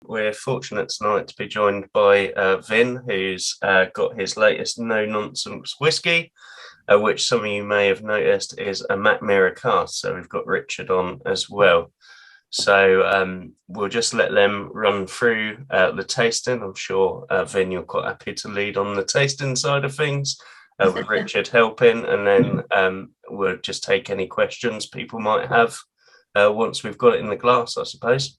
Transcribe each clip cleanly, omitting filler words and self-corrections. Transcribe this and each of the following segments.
We're fortunate tonight to be joined by Vin, who's got his latest No Nonsense Whisky, which some of you may have noticed is a Mackmyra cask. So we've got Richard on as well. So we'll just let them run through the tasting. I'm sure, Vin, you're quite happy to lead on the tasting side of things with Richard helping. And then we'll just take any questions people might have once we've got it in the glass, I suppose.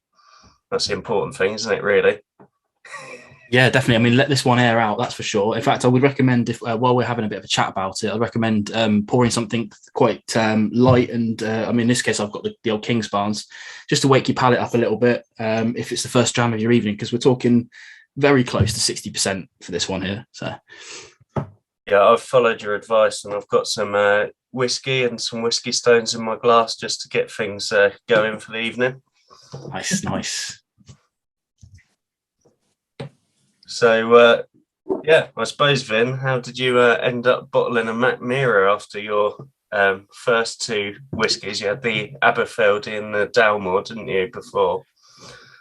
That's the important thing, isn't it, really? Yeah, definitely. I mean, let this one air out, that's for sure. In fact, I would recommend, if while we're having a bit of a chat about it, I'd recommend pouring something quite light. And I mean, in this case, I've got the old King's Barnes, just to wake your palate up a little bit if it's the first dram of your evening, because we're talking very close to 60% for this one here. So, yeah, I've followed your advice, and I've got some whiskey and some whiskey stones in my glass just to get things going for the evening. Nice. So, yeah, I suppose, Vin, how did you end up bottling a Mackmyra after your first two whiskies? You had the Aberfeldy and the Dalmore, didn't you, before?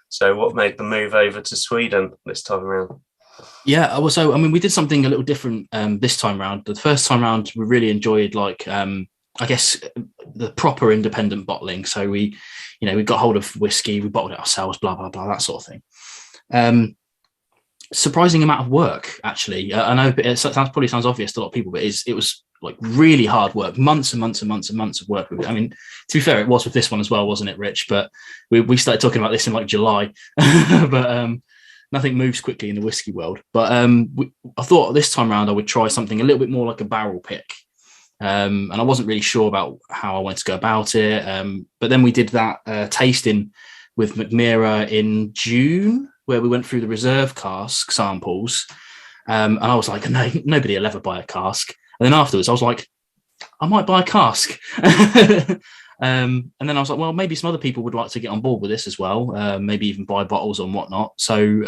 So what made the move over to Sweden this time around? Yeah, well, so I mean, we did something a little different this time round. The first time round, we really enjoyed, like, I guess, the proper independent bottling. So we got hold of whiskey, we bottled it ourselves, blah blah blah, that sort of thing. Surprising amount of work, actually. I know it probably sounds obvious to a lot of people, but it was like really hard work, months and months and months and months of work. I mean, to be fair, it was with this one as well, wasn't it, Rich? But we started talking about this in like July, but nothing moves quickly in the whiskey world. But I thought this time around I would try something a little bit more like a barrel pick. And I wasn't really sure about how I wanted to go about it. But then we did that tasting with Mackmyra in June, where we went through the reserve cask samples. And I was like, no, nobody will ever buy a cask. And then afterwards, I was like, I might buy a cask. And then I was like, well, maybe some other people would like to get on board with this as well. Maybe even buy bottles and whatnot. So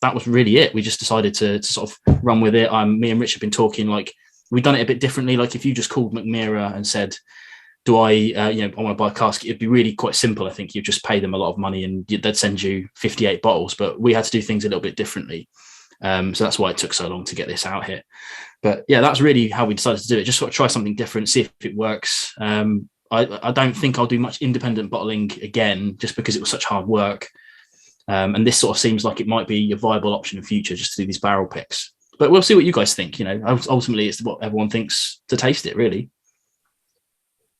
that was really it. We just decided to sort of run with it. Me and Rich have been talking, like, we've done it a bit differently. Like, if you just called Mackmyra and said, do I want to buy a cask, it'd be really quite simple. I think you just pay them a lot of money and they'd send you 58 bottles, but we had to do things a little bit differently. So that's why it took so long to get this out here. But yeah, that's really how we decided to do it. Just sort of try something different, see if it works. I don't think I'll do much independent bottling again, just because it was such hard work. And this sort of seems like it might be a viable option in future, just to do these barrel picks. But we'll see what you guys think. Ultimately, it's what everyone thinks to taste it, really.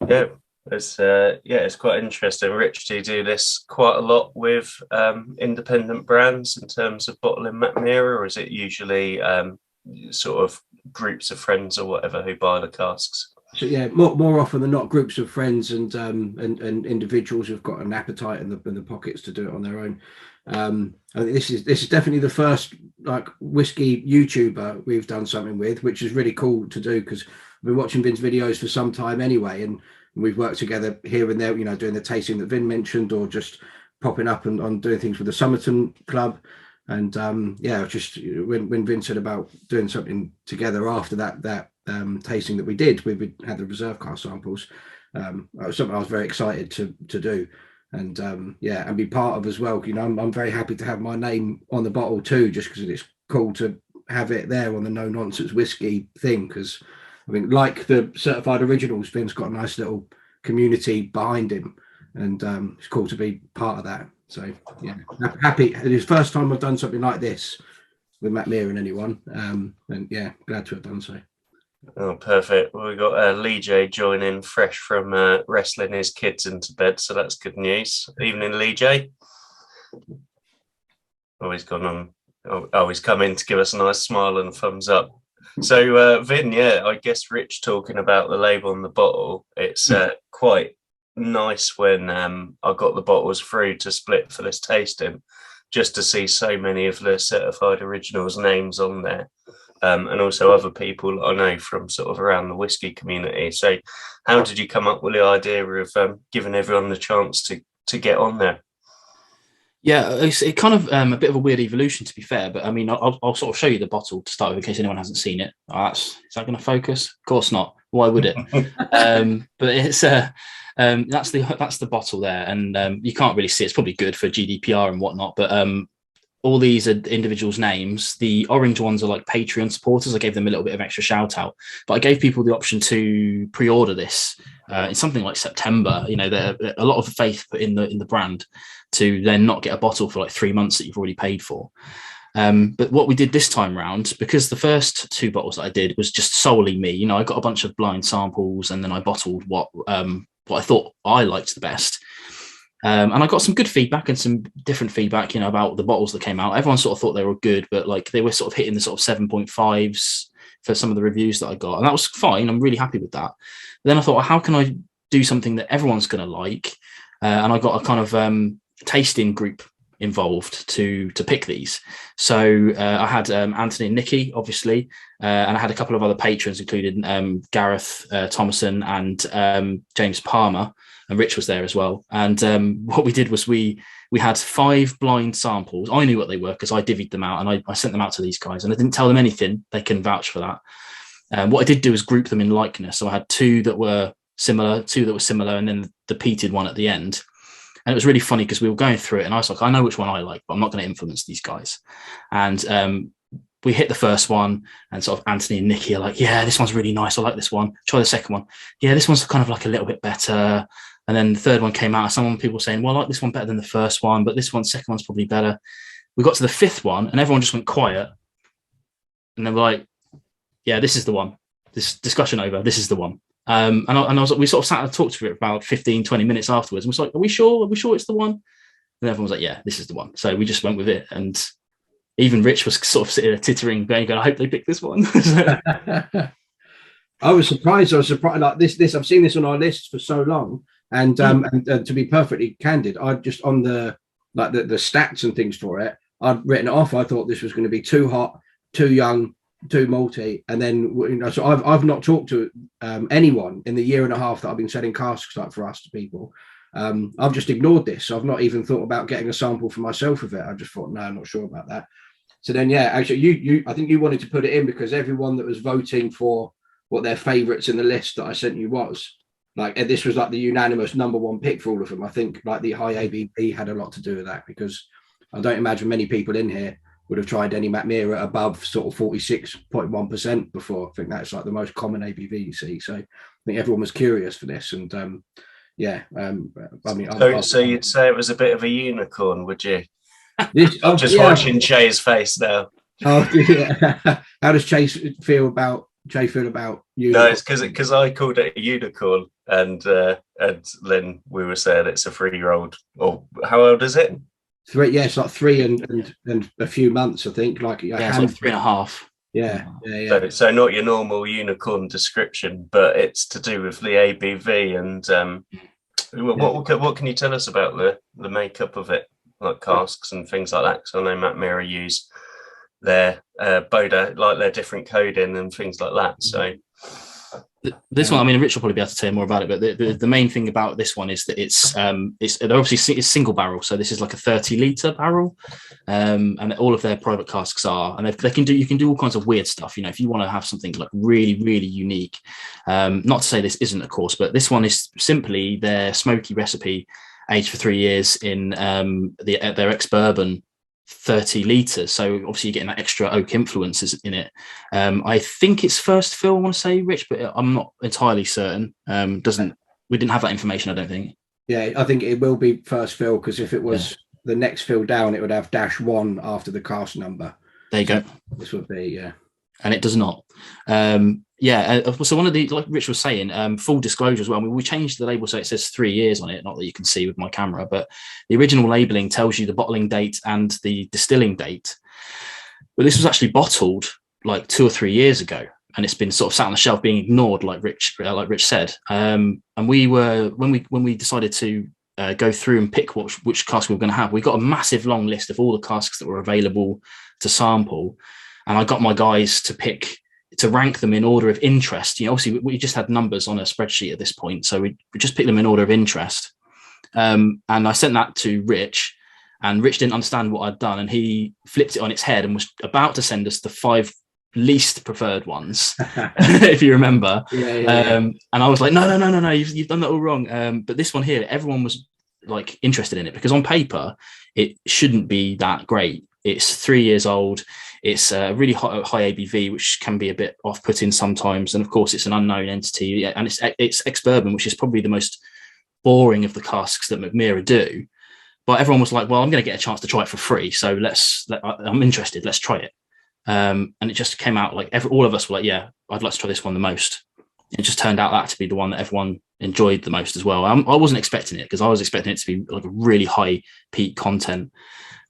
Yeah, it's quite interesting. Rich, do you do this quite a lot with independent brands in terms of bottling Mackmyra, or is it usually sort of groups of friends or whatever who buy the casks? So yeah, more often than not, groups of friends and individuals who've got an appetite in the pockets to do it on their own. I think this is definitely the first like whiskey YouTuber we've done something with, which is really cool to do, because I've been watching Vin's videos for some time anyway, and we've worked together here and there, doing the tasting that Vin mentioned, or just popping up and on doing things with the Somerton Club. And just when Vin said about doing something together after that tasting that we did, we had the reserve cask samples. It was something I was very excited to do, and and be part of as well. I'm very happy to have my name on the bottle too, just because it's cool to have it there on the No Nonsense Whisky thing. Because I mean, like the certified originals, Vin's got a nice little community behind him, and it's cool to be part of that. So yeah, happy. It's the first time I've done something like this with Mackmyra and anyone, and yeah, glad to have done so. Oh, perfect. Well, we've got Lee J joining fresh from wrestling his kids into bed, so that's good news. Evening, Lee J. Always gone on. Always come in to give us a nice smile and a thumbs up. So, Vin, yeah, I guess Rich talking about the label on the bottle, it's quite nice when I got the bottles through to split for this tasting, just to see so many of the certified originals names on there, and also other people I know from sort of around the whiskey community. So how did you come up with the idea of giving everyone the chance to get on there? Yeah, it's kind of a bit of a weird evolution, to be fair. But I mean, I'll sort of show you the bottle to start with, in case anyone hasn't seen it. Is that going to focus? Of course not. Why would it? But it's that's the bottle there, and you can't really see it. It's probably good for GDPR and whatnot. But all these are individuals' names. The orange ones are like Patreon supporters. I gave them a little bit of extra shout out, but I gave people the option to pre-order this in something like September. You know, there a lot of faith put in the brand to then not get a bottle for like 3 months that you've already paid for. But what we did this time round, because the first 2 bottles that I did was just solely me, you know, I got a bunch of blind samples and then I bottled what I thought I liked the best. And I got some good feedback and some different feedback, you know, about the bottles that came out. Everyone sort of thought they were good, but like they were sort of hitting the sort of 7.5s for some of the reviews that I got. And that was fine. I'm really happy with that. But then I thought, well, how can I do something that everyone's going to like? And I got a kind of tasting group involved to pick these. So I had Anthony and Nikki, obviously, and I had a couple of other patrons, including Gareth Thomason and James Palmer, and Rich was there as well. And what we did was we had 5 blind samples. I knew what they were because I divvied them out, and I sent them out to these guys, and I didn't tell them anything. They can vouch for that. What I did do is group them in likeness. So I had 2 that were similar, 2 that were similar, and then the peated one at the end. And it was really funny because we were going through it and I was like, I know which one I like, but I'm not going to influence these guys. And we hit the first one and sort of Anthony and Nikki are like, yeah, this one's really nice. I like this one. Try the second one. Yeah, this one's kind of like a little bit better. And then the third one came out. Some people saying, well, I like this one better than the first one, but this one, second one's probably better. We got to the 5th one and everyone just went quiet. And they were like, yeah, this is the one. This discussion over. This is the one. And I was like, we sort of sat and talked for it about 15, 20 minutes afterwards. And we was like, are we sure? Are we sure it's the one? And everyone was like, yeah, this is the one. So we just went with it. And even Rich was sort of sitting there tittering, going, I hope they pick this one. I was surprised. Like this. I've seen this on our list for so long. And to be perfectly candid, I just on the stats and things for it, I'd written it off. I thought this was going to be too hot, too young, too malty, and then, you know, so I've not talked to anyone in the year and a half that I've been selling casks like for us to people. I've just ignored this. I've not even thought about getting a sample for myself of it. I just thought, no, I'm not sure about that. So then, yeah, actually, you I think you wanted to put it in because everyone that was voting for what their favourites in the list that I sent you was like, this was like the unanimous #1 pick for all of them. I think like the high ABV had a lot to do with that because I don't imagine many people in here would have tried any Mackmyra above sort of 46.1% before. I think that's like the most common ABV you see. So I think everyone was curious for this. And I mean, so you'd say it was a bit of a unicorn, would you? I'm just watching Jay's face now. Oh, yeah. How does Jay feel about unicorn? No, it's because I called it a unicorn, and then we were saying it's a 3-year-old. Or how old is it? 3, yeah, it's like 3 and a few months, I think. Like it's like 3.5. Yeah. So not your normal unicorn description, but it's to do with the ABV. And what can you tell us about the makeup of it, like casks and things like that? Because I know Mackmyra use their Boda, like their different coding and things like that. So this one, I mean, Rich will probably be able to tell you more about it, but the main thing about this one is that it's obviously it's single barrel, so this is like a 30-litre barrel, and all of their private casks are, and you can do all kinds of weird stuff. You know, if you want to have something like really, really unique, not to say this isn't, of course, but this one is simply their smoky recipe, aged for 3 years in their ex-bourbon 30 litres. So obviously you're getting that extra oak influences in it. I think it's first fill, I want to say, Rich, but I'm not entirely certain. We didn't have that information, I don't think. Yeah, I think it will be first fill because if it was the next fill down, it would have -1 after the cask number. There you go. This would be, yeah. And it does not. So one of the, like Rich was saying, full disclosure as well, I mean, we changed the label so it says 3 years on it, not that you can see with my camera, but the original labeling tells you the bottling date and the distilling date. But this was actually bottled like 2 or 3 years ago, and it's been sort of sat on the shelf being ignored, like Rich said. And we were, when we decided to go through and pick which cask we were going to have, we got a massive long list of all the casks that were available to sample. And I got my guys to rank them in order of interest. You know, obviously we just had numbers on a spreadsheet at this point, so we just picked them in order of interest. And I sent that to Rich, and Rich didn't understand what I'd done, and he flipped it on its head and was about to send us the 5 least preferred ones, if you remember. And I was like, no, you've done that all wrong. But this one here, everyone was like interested in it because on paper it shouldn't be that great. It's 3 years old. It's a really high ABV, which can be a bit off-putting sometimes. And of course, it's an unknown entity, and it's ex-bourbon, which is probably the most boring of the casks that Mackmyra do. But everyone was like, well, I'm going to get a chance to try it for free, so I'm interested. Let's try it. And it just came out like all of us were like, yeah, I'd like to try this one the most. It just turned out that to be the one that everyone enjoyed the most as well. I wasn't expecting it, because I was expecting it to be like a really high peak content.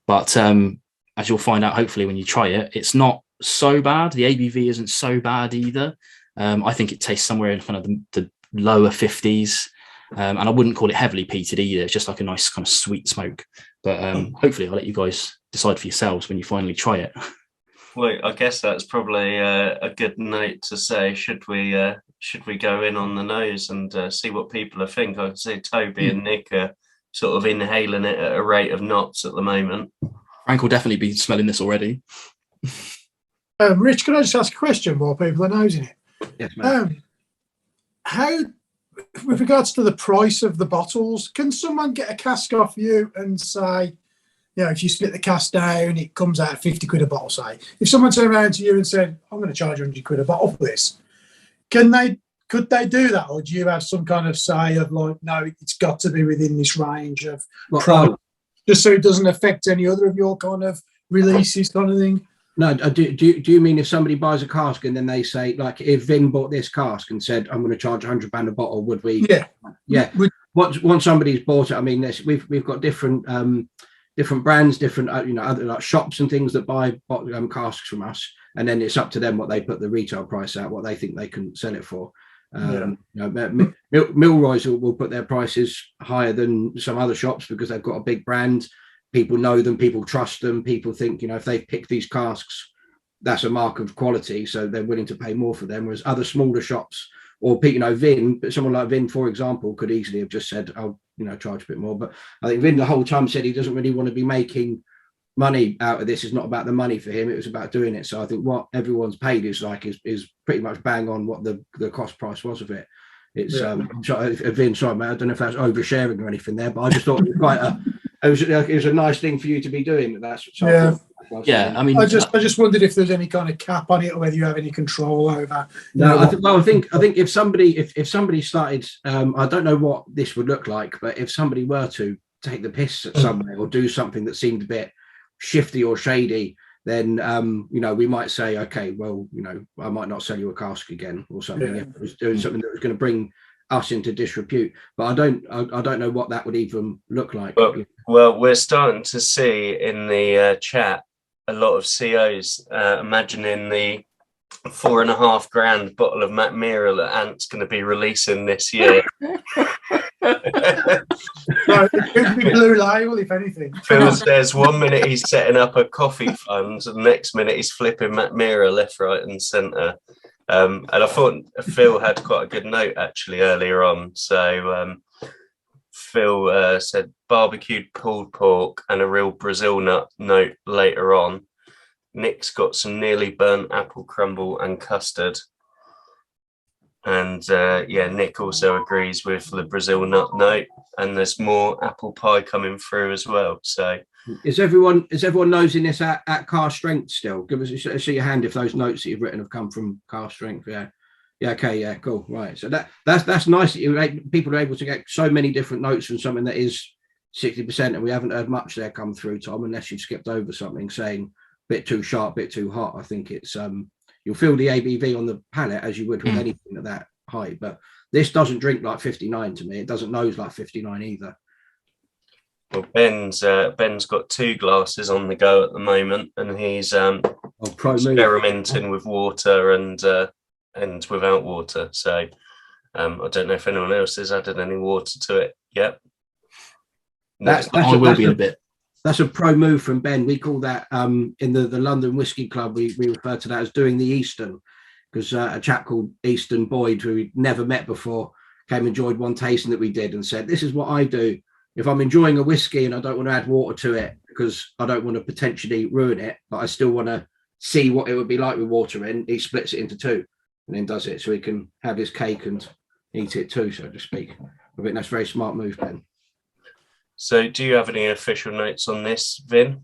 But as you'll find out, hopefully, when you try it, it's not so bad. The ABV isn't so bad either. I think it tastes somewhere in kind of the lower 50s. And I wouldn't call it heavily peated either. It's just like a nice kind of sweet smoke. But hopefully I'll let you guys decide for yourselves when you finally try it. Well, I guess that's probably a good note to say. Should we go in on the nose and see what people think? I can see Toby and Nick are sort of inhaling it at a rate of knots at the moment. Frank will definitely be smelling this already. Rich, can I just ask a question while people are nosing it? Yes, ma'am. How, with regards to the price of the bottles, can someone get a cask off you and say, if you split the cask down, it comes out 50 quid a bottle, say? If someone turned around to you and said, I'm going to charge 100 quid a bottle for this, could they do that? Or do you have some kind of say of like, no, it's got to be within this range of price, just so it doesn't affect any other of your kind of releases kind of thing? No, do you mean if somebody buys a cask and then they say, like, if Vin bought this cask and said, I'm going to charge £100 a bottle, would we? Yeah. Once somebody's bought it, I mean, we've got different brands, different other like shops and things that buy casks from us, and then it's up to them what they put the retail price at, what they think they can sell it for. Milroy's will put their prices higher than some other shops because they've got a big brand. People know them, people trust them, people think, if they've picked these casks, that's a mark of quality, so they're willing to pay more for them. Whereas other smaller shops, or Vin, but someone like Vin, for example, could easily have just said, I'll charge a bit more. But I think Vin the whole time said he doesn't really want to be making money out of this. It's not about the money for him, it was about doing it. So I think what everyone's paid is pretty much bang on what the cost price was of it. It's Vin, sorry mate, I don't know if that's oversharing or anything there, but I just thought it was quite it was a nice thing for you to be doing. I mean, I just wondered if there's any kind of cap on it, or whether you have any control over. No, I think if somebody started, I don't know what this would look like, but if somebody were to take the piss at somebody or do something that seemed a bit shifty or shady, then we might say, okay, well, I might not sell you a cask again or something. If it was doing something that was going to bring us into disrepute, but I don't know what that would even look like. Well, we're starting to see in the chat a lot of COs imagining the $4,500 bottle of Mackmyra that Ant's going to be releasing this year. No, it could be Blue Label, if anything. Phil says 1 minute he's setting up a coffee fund, and the next minute he's flipping Mackmyra left, right, and centre. And I thought Phil had quite a good note actually earlier on. So Phil said barbecued pulled pork and a real Brazil nut note later on. Nick's got some nearly burnt apple crumble and custard. And Nick also agrees with the Brazil nut note, and there's more apple pie coming through as well. So is everyone nosing this at car strength still? Give us show your hand if those notes that you've written have come from car strength. Okay, cool, right. So that's nice that people are able to get so many different notes from something that is 60%, and we haven't heard much there come through, Tom, unless you've skipped over something saying bit too sharp, bit too hot. I think it's you'll feel the ABV on the palate as you would with anything at that height, but this doesn't drink like 59 to me. It doesn't nose like 59 either. Well, Ben's got 2 glasses on the go at the moment, and he's experimenting with water and without water. So I don't know if anyone else has added any water to it yet. I will be in a bit. That's a pro move from Ben. We call that in the London Whisky Club, we refer to that as doing the Eastern, because a chap called Eastern Boyd, who we'd never met before, came and enjoyed one tasting that we did and said, this is what I do. If I'm enjoying a whiskey and I don't want to add water to it because I don't want to potentially ruin it, but I still want to see what it would be like with water in, he splits it into 2 and then does it so he can have his cake and eat it too, so to speak. I think that's a very smart move, Ben. So do you have any official notes on this, Vin?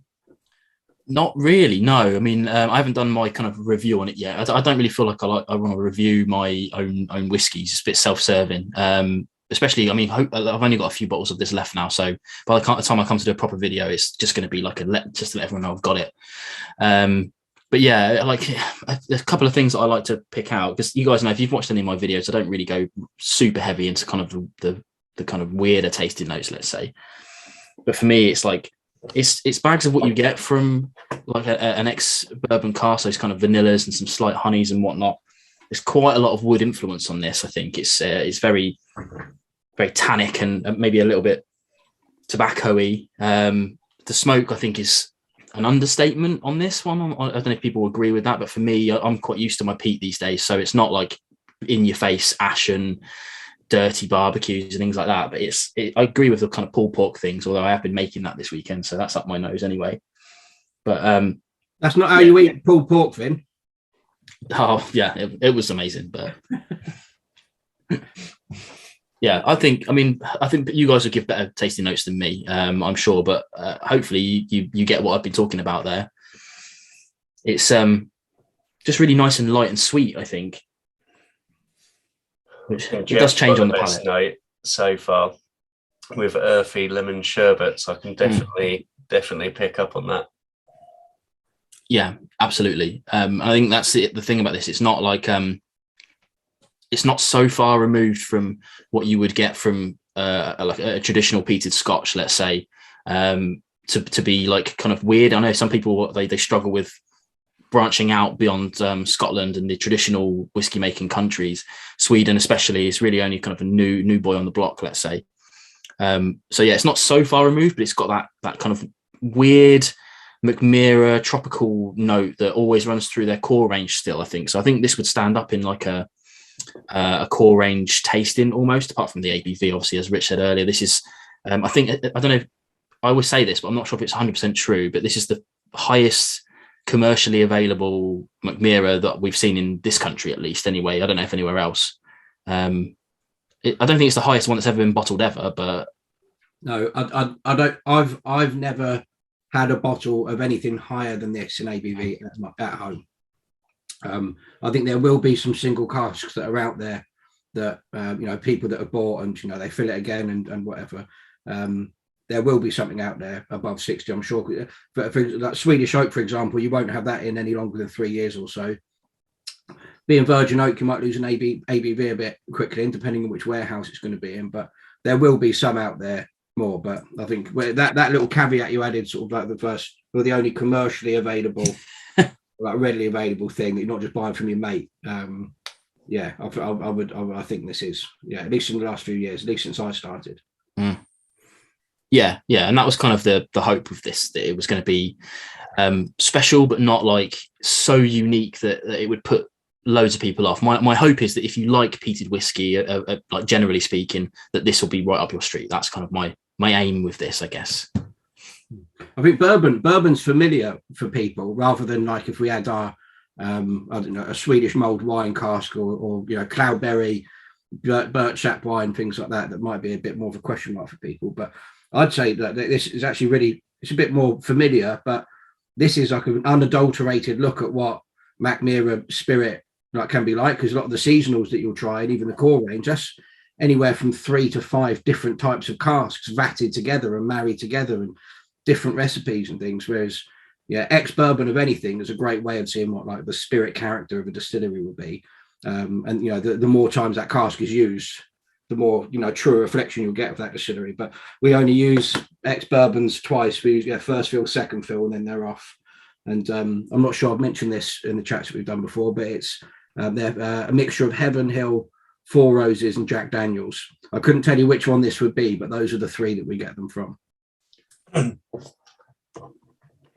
Not really, no. I mean, I haven't done my kind of review on it yet. I don't really feel like I want to review my own whiskies. It's a bit self-serving. Especially, I mean, I've only got a few bottles of this left now, so by the time I come to do a proper video, it's just going to be like just to let everyone know I've got it. But yeah, like there's a couple of things that I like to pick out, because you guys know, if you've watched any of my videos, I don't really go super heavy into kind of the kind of weirder tasting notes, let's say. But for me, it's like it's bags of what you get from like an ex-bourbon cask, those kind of vanillas and some slight honeys and whatnot. There's quite a lot of wood influence on this. I think it's very, very tannic and maybe a little bit tobacco-y. The smoke, I think, is an understatement on this one. I don't know if people agree with that, but for me, I'm quite used to my peat these days, so it's not like in your face ashen, dirty barbecues and things like that. But I agree with the kind of pulled pork things, although I have been making that this weekend, so that's up my nose anyway. But that's not how you eat pulled pork, Vin. Oh yeah, it was amazing. But yeah, I think you guys will give better tasting notes than me, I'm sure. But hopefully you get what I've been talking about there. It's just really nice and light and sweet, I think. Which it does change on the palate. Note so far with earthy lemon sherbet, so I can definitely pick up on that. Yeah, absolutely. I think that's the thing about this. It's not like it's not so far removed from what you would get from like a traditional peated Scotch, let's say, to be like kind of weird. I know some people they struggle with branching out beyond Scotland and the traditional whiskey making countries. Sweden especially is really only kind of a new boy on the block, let's say. So yeah, it's not so far removed, but it's got that kind of weird Mackmyra tropical note that always runs through their core range still, I think. So I think this would stand up in like a core range tasting almost, apart from the ABV, obviously, as Rich said earlier. This is, I think, I don't know, I always say this, but I'm not sure if it's 100% true, but this is the highest commercially available Mackmyra that we've seen in this country, at least anyway. I don't know if anywhere else. I don't think it's the highest one that's ever been bottled ever, but no, I don't. I've never had a bottle of anything higher than this in ABV at home. I think there will be some single casks that are out there that people that have bought and they fill it again and whatever. There will be something out there above 60, I'm sure. But for like Swedish oak, for example, you won't have that in any longer than 3 years or so. Being virgin oak, you might lose an ABV a bit quickly, depending on which warehouse it's going to be in. But there will be some out there more. But I think that little caveat you added, sort of like the first or the only commercially available, like readily available thing that you're not just buying from your mate. Yeah, I think this is, at least in the last few years, at least since I started. Mm. Yeah, and that was kind of the hope of this, that it was going to be special, but not like so unique that it would put loads of people off. My hope is that if you like peated whiskey, like generally speaking, that this will be right up your street. That's kind of my aim with this, I guess. I think bourbon's familiar for people, rather than like if we had our I don't know, a Swedish mulled wine cask or cloudberry, birch sap wine, things like that might be a bit more of a question mark for people. But I'd say that this is actually it's a bit more familiar, but this is like an unadulterated look at what Mackmyra spirit can be like, because a lot of the seasonals that you'll try, and even the core range, that's anywhere from 3 to 5 different types of casks vatted together and married together and different recipes and things. Whereas ex-bourbon of anything is a great way of seeing what like the spirit character of a distillery will be. And the more times that cask is used, the more true reflection you'll get of that distillery. But we only use ex-bourbons twice. We use first fill, second fill, and then they're off. And I'm not sure I've mentioned this in the chats that we've done before, but it's they're a mixture of Heaven Hill, Four Roses, and Jack Daniels. I couldn't tell you which one this would be, but those are the 3 that we get them from.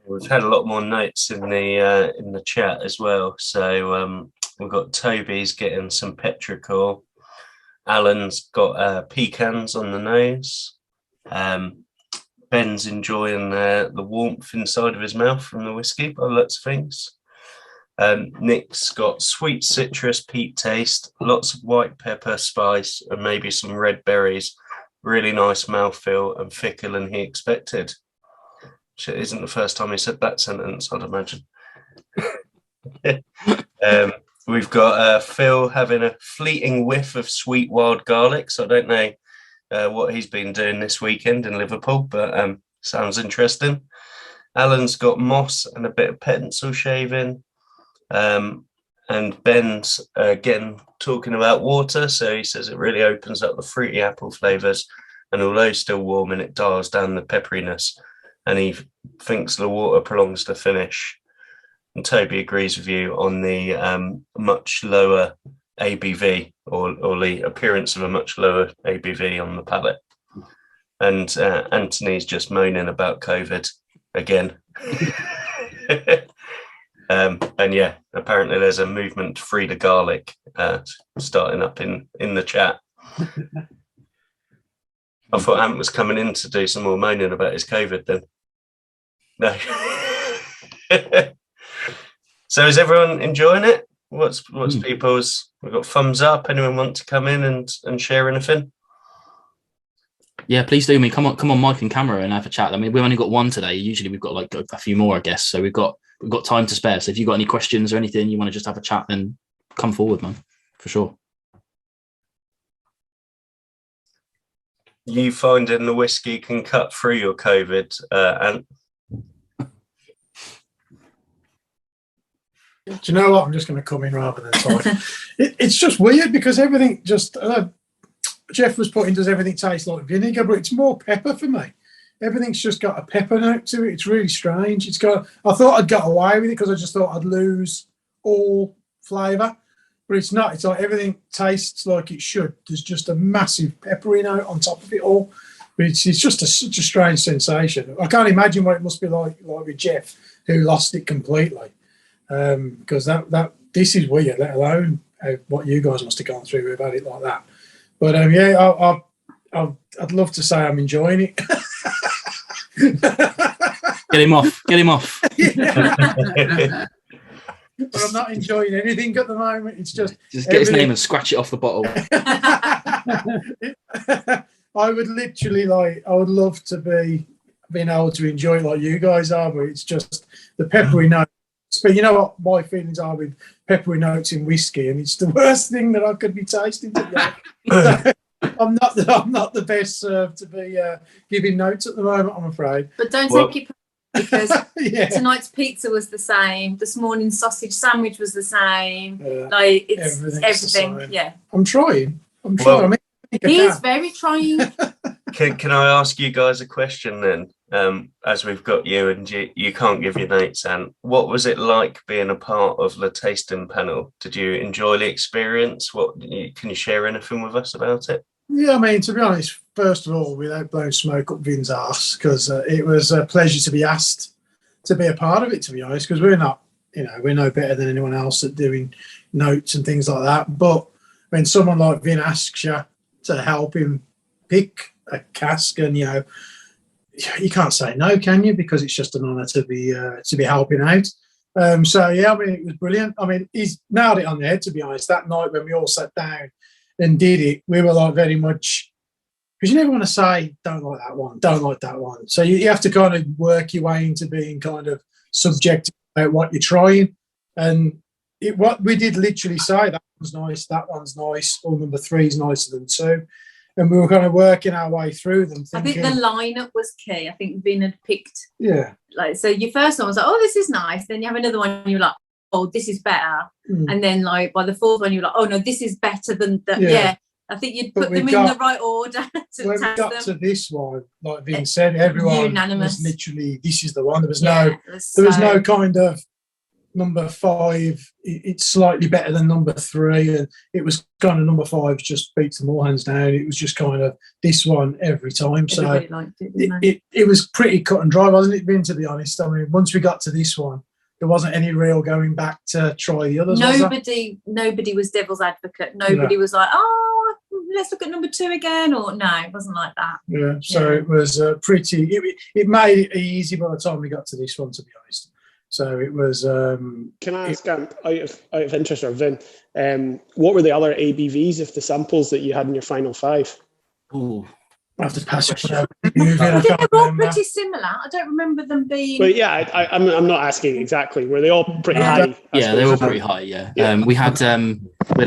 We've had a lot more notes in the chat as well. So we've got Toby's getting some petrichor. Alan's got pecans on the nose. Ben's enjoying the warmth inside of his mouth from the whiskey by lots of things. Nick's got sweet citrus, peat taste, lots of white pepper, spice, and maybe some red berries. Really nice mouthfeel and thicker than he expected. It isn't the first time he said that sentence, I'd imagine. We've got Phil having a fleeting whiff of sweet wild garlic. So I don't know what he's been doing this weekend in Liverpool, but sounds interesting. Alan's got moss and a bit of pencil shaving. And Ben's again talking about water. So he says it really opens up the fruity apple flavours. And although still warm, and it dials down the pepperiness. And he thinks the water prolongs the finish. And Toby agrees with you on the much lower ABV or the appearance of a much lower ABV on the palate. And Anthony's just moaning about COVID again. And yeah, apparently there's a movement to free the garlic starting up in the chat. I thought Ant was coming in to do some more moaning about his COVID then. No. So is everyone enjoying it? What's people's? We've got thumbs up. Anyone want to come in and share anything? Yeah, please do. I mean, come on, mic and camera and have a chat. I mean, we've only got one today. Usually we've got like a few more, I guess. So we've got time to spare. So if you've got any questions or anything you want to just have a chat, then come forward, man, for sure. You finding the whiskey can cut through your COVID, Ant? Do you know what? I'm just going to come in rather than talk. It's just weird because everything just... Jeff was putting, does everything taste like vinegar? But it's more pepper for me. Everything's just got a pepper note to it. It's really strange. I thought I'd got away with it because I just thought I'd lose all flavour. But it's not. It's like everything tastes like it should. There's just a massive peppery note on top of it all. But it's just such a strange sensation. I can't imagine what it must be like with Jeff, who lost it completely. Because this is weird, let alone what you guys must have gone through about it like that. But yeah, I'd love to say I'm enjoying it. Get him off. Yeah. But I'm not enjoying anything at the moment. It's just get his name and scratch it off the bottle. I would literally I would love to be being able to enjoy it like you guys are, but it's just the peppery notes. But you know what my feelings are with peppery notes in whiskey, and it's the worst thing that I could be tasting today. I'm not the best served to be giving notes at the moment, I'm afraid. But don't take it because yeah. Tonight's pizza was the same. This morning's sausage sandwich was the same. Yeah. Like it's Everything. Yeah. I'm trying. Well, I mean, he is very trying. Can I ask you guys a question then? As we've got you and you can't give your notes, and what was it like being a part of the tasting panel? Did you enjoy the experience? Can you share anything with us about it? Yeah, I mean, to be honest, first of all, without blowing smoke up Vin's arse, because it was a pleasure to be asked to be a part of it, to be honest, because we're no better than anyone else at doing notes and things like that. But when someone like Vin asks you to help him pick a cask, and you can't say no, can you? Because it's just an honour to be helping out. So yeah, I mean, it was brilliant. I mean, he's nailed it on the head, to be honest. That night when we all sat down and did it, we were like very much, because you never want to say don't like that one, don't like that one. So you have to kind of work your way into being kind of subjective about what you're trying. And what we did literally say, that one's nice, or number 3 is nicer than 2. And we were kind of working our way through them. I think the lineup was key. I think Vin had picked. Yeah. So your first one was like, oh, this is nice. Then you have another one, and you're like, oh, this is better. And then by the 4th one, you're like, oh no, this is better than that. Yeah. I think you'd put them in the right order to when test we got them. to this one, like Vin said, everyone unanimous. was literally, this is the one. There was no kind of number 5, it's slightly better than number 3, and it was kind of number 5 just beats them all hands down. It was just kind of this one every time. Everybody liked it, it was pretty cut and dry, wasn't it, Vin, to be honest? I mean, once we got to this one, there wasn't any real going back to try the others. Nobody was devil's advocate. Nobody was like, oh, let's look at number 2 again, or no, it wasn't like that. Yeah, so it was pretty. It made it easy by the time we got to this one, to be honest. So it was. Can I ask, out of interest, or Vin, what were the other ABVs of the samples that you had in your final 5? Oh, I have to pass it. I think they're all pretty similar. I don't remember them being. Well, yeah, I'm not asking exactly. Were they all pretty high? Yeah, they were pretty high. Yeah. We had a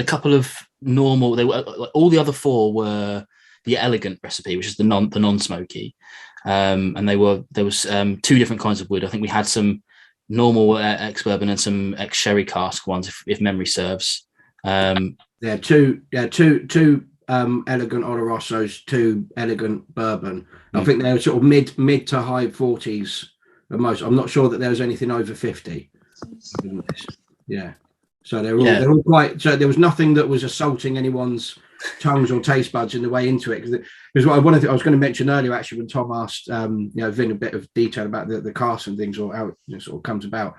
couple of normal. They were all the other four were the elegant recipe, which is the non-smoky, and there was two different kinds of wood. I think we had some normal ex-bourbon and some ex-sherry cask ones, if memory serves. Two elegant Olorosos, two elegant bourbon. I think they're sort of mid to high 40s at most. I'm not sure that there was anything over 50. Yeah. So they're all quite. So there was nothing that was assaulting anyone's tongues or taste buds in the way into it. Because what I was going to mention earlier, actually, when Tom asked, Vin a bit of detail about the cask and things, or how it sort of comes about.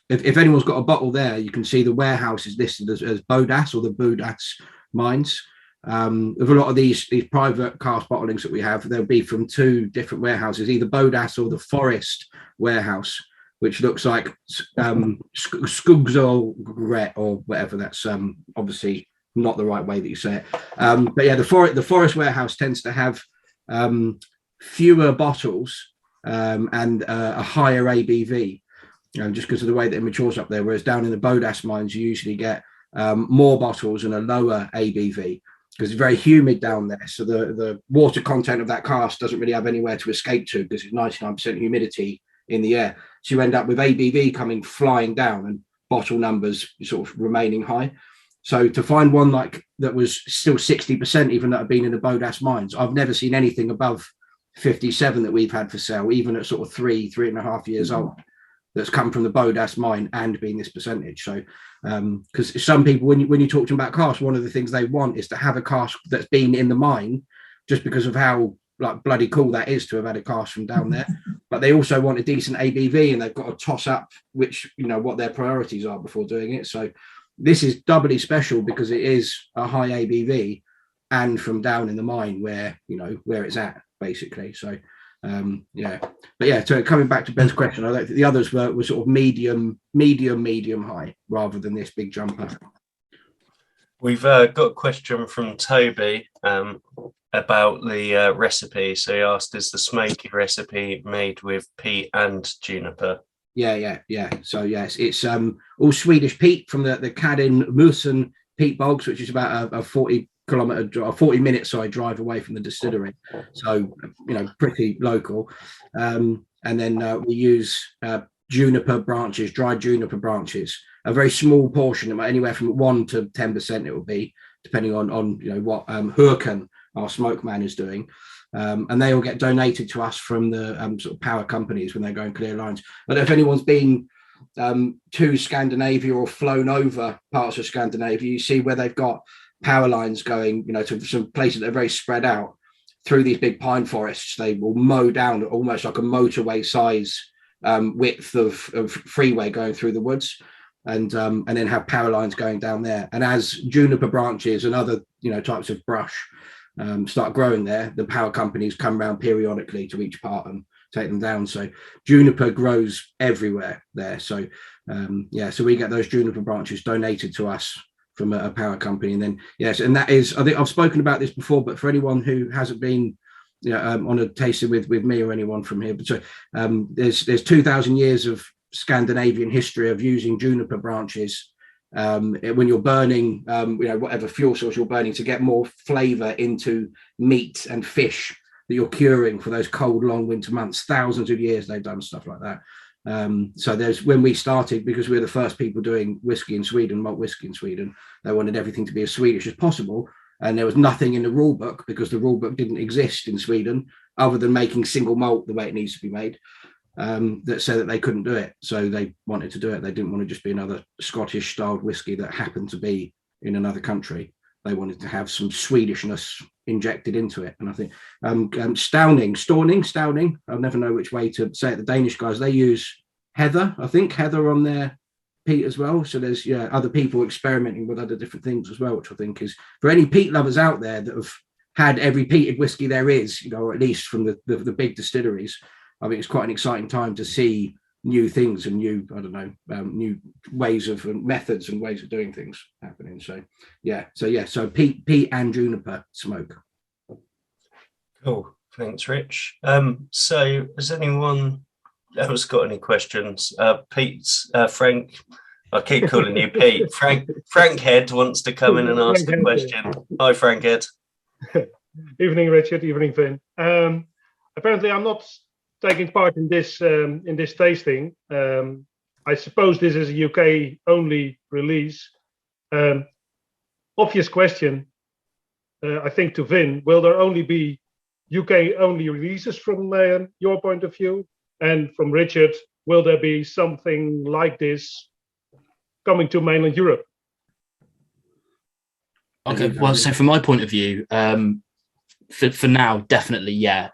If anyone's got a bottle there, you can see the warehouse is listed as Bodas or the Bodas mines. With a lot of these private cask bottlings that we have, they'll be from two different warehouses, either Bodas or the Forest warehouse, which looks like Skugzol or whatever. That's obviously not the right way that you say it. But yeah, the Forest warehouse tends to have fewer bottles and a higher ABV, just because of the way that it matures up there. Whereas down in the Bodas mines, you usually get more bottles and a lower ABV, because it's very humid down there. So the water content of that cask doesn't really have anywhere to escape to, because it's 99% humidity in the air. So you end up with ABV coming flying down and bottle numbers sort of remaining high. So to find one like that was still 60%, even that had been in the Bodas mines, I've never seen anything above 57 that we've had for sale, even at sort of 3.5 years old, that's come from the Bodas mine and been this percentage. So because some people, when you talk to them about cask, one of the things they want is to have a cask that's been in the mine, just because of how like bloody cool that is to have had a cask from down there. But they also want a decent ABV, and they've got to toss up which, what their priorities are before doing it. So this is doubly special because it is a high ABV and from down in the mine where it's at, basically. So but yeah, so coming back to Ben's question, I think the others were sort of medium high rather than this big jump up. We've got a question from Toby about the recipe. So he asked, is the smoky recipe made with peat and juniper? Yeah. So yes, it's all Swedish peat from the Kadin Musen peat bogs, which is about a 40-minute drive away from the distillery. So pretty local. And then we use juniper branches, dried juniper branches, a very small portion, anywhere from 1 to 10% it will be, depending on what Hurken, our smoke man, is doing. And they all get donated to us from the sort of power companies when they're going clear lines. I don't know if anyone's been to Scandinavia or flown over parts of Scandinavia, you see where they've got power lines going, to some places that are very spread out through these big pine forests. They will mow down almost like a motorway size width of freeway going through the woods, and then have power lines going down there. And as juniper branches and other types of brush start growing there, the power companies come around periodically to each part and take them down. So juniper grows everywhere there. So so we get those juniper branches donated to us from a power company. And then and that is, I think I've spoken about this before, but for anyone who hasn't been on a tasting with me or anyone from here, but so there's 2,000 years of Scandinavian history of using juniper branches when you're burning whatever fuel source you're burning to get more flavor into meat and fish that you're curing for those cold long winter months. Thousands of years they've done stuff like that. So there's, when we started, because we were the first people doing whiskey in Sweden, malt whiskey in Sweden, they wanted everything to be as Swedish as possible, and there was nothing in the rule book, because the rule book didn't exist in Sweden other than making single malt the way it needs to be made, that said that they couldn't do it. So they wanted to do it. They didn't want to just be another Scottish styled whiskey that happened to be in another country. They wanted to have some Swedishness injected into it. And I think Stauning, I'll never know which way to say it. The Danish guys, they use heather on their peat as well. So there's other people experimenting with other different things as well, which I think is, for any peat lovers out there that have had every peated whiskey there is, or at least from the big distilleries, I think it's quite an exciting time to see new things and new ways of methods and ways of doing things happening. So peat and juniper smoke. Cool. Thanks, Rich. So has anyone else got any questions? Frank, I keep calling you Pete. Frank Head wants to come in and ask a question. Hi, Frank Head. Evening, Richard. Evening, Vin. Apparently, I'm not taking part in this tasting. I suppose this is a UK only release. Obvious question. I think to Vin, will there only be UK only releases from your point of view? And from Richard, will there be something like this coming to mainland Europe? Okay, well, so from my point of view, for now, definitely, yeah.